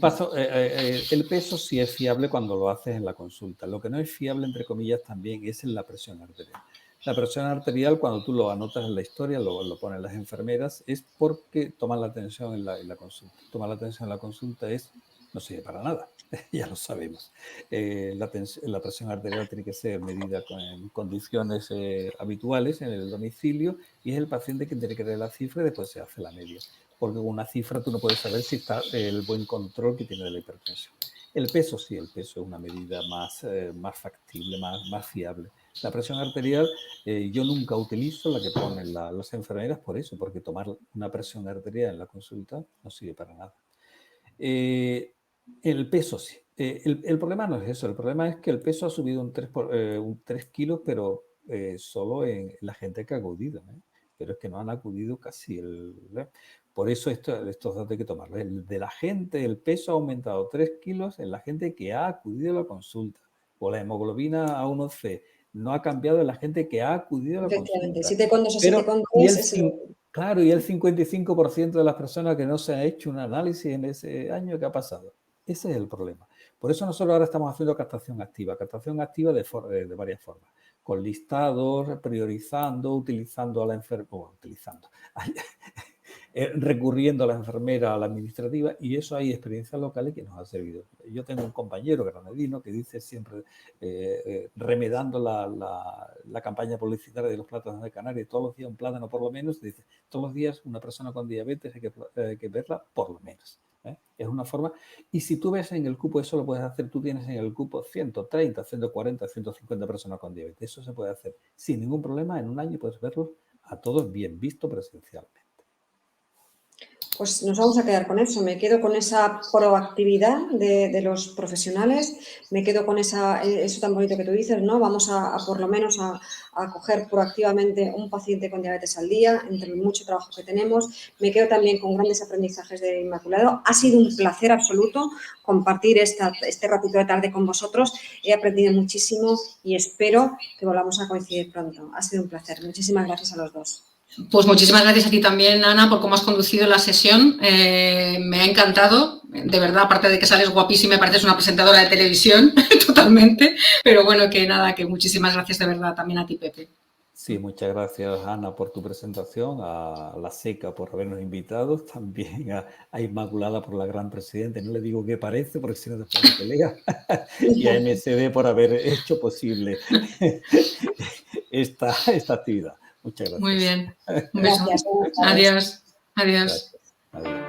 el peso sí es fiable cuando lo haces en la consulta. Lo que no es fiable, entre comillas, también es en la presión arterial. La presión arterial, cuando tú lo anotas en la historia, lo ponen las enfermeras, es porque toman la tensión en la consulta. Tomar la tensión en la consulta no sirve para nada, ya lo sabemos. La presión arterial tiene que ser medida en condiciones habituales en el domicilio y es el paciente quien tiene que dar la cifra y después se hace la media. Porque con una cifra tú no puedes saber si está el buen control que tiene de la hipertensión. El peso sí, el peso es una medida más factible, más fiable. La presión arterial yo nunca utilizo la que ponen las enfermeras por eso, porque tomar una presión arterial en la consulta no sirve para nada. El peso sí. El problema no es eso. El problema es que el peso ha subido un 3 kilos, pero solo en la gente que ha acudido. Pero es que no han acudido casi. Por eso estos datos hay que tomarlos. De la gente, el peso ha aumentado 3 kilos en la gente que ha acudido a la consulta. o la hemoglobina A1C no ha cambiado en la gente que ha acudido a la Efectivamente, consulta. 7,2 a 7,3 Claro, y el 55% de las personas que no se han hecho un análisis en ese año que ha pasado. Ese es el problema. Por eso nosotros ahora estamos haciendo captación activa de varias formas, con listados, priorizando, utilizando a la enfermera, recurriendo a la enfermera, a la administrativa, y eso hay experiencias locales que nos ha servido. Yo tengo un compañero granadino que dice siempre, remedando la campaña publicitaria de los plátanos de Canarias, todos los días un plátano por lo menos, dice, todos los días una persona con diabetes hay que verla por lo menos. Es una forma, y si tú ves en el cupo, eso lo puedes hacer, tú tienes en el cupo 130, 140, 150 personas con diabetes, eso se puede hacer sin ningún problema, en un año puedes verlos a todos bien visto presencialmente. Pues nos vamos a quedar con eso, me quedo con esa proactividad de los profesionales, me quedo con eso tan bonito que tú dices, ¿no? Vamos a por lo menos a coger proactivamente un paciente con diabetes al día, entre el mucho trabajo que tenemos, me quedo también con grandes aprendizajes de Inmaculado. Ha sido un placer absoluto compartir este ratito de tarde con vosotros, he aprendido muchísimo y espero que volvamos a coincidir pronto. Ha sido un placer, muchísimas gracias a los dos. Pues muchísimas gracias a ti también, Ana, por cómo has conducido la sesión. Me ha encantado, de verdad, aparte de que sales guapísima, me pareces una presentadora de televisión, totalmente. Pero bueno, que nada, que muchísimas gracias de verdad también a ti, Pepe. Sí, muchas gracias, Ana, por tu presentación, a la SECA por habernos invitado, también a Inmaculada por la gran presidenta, no le digo qué parece, porque si no después me pelea, y a MSD por haber hecho posible esta actividad. Muchas gracias. Muy bien. Un beso. Gracias. Adiós. Adiós. Gracias. Adiós.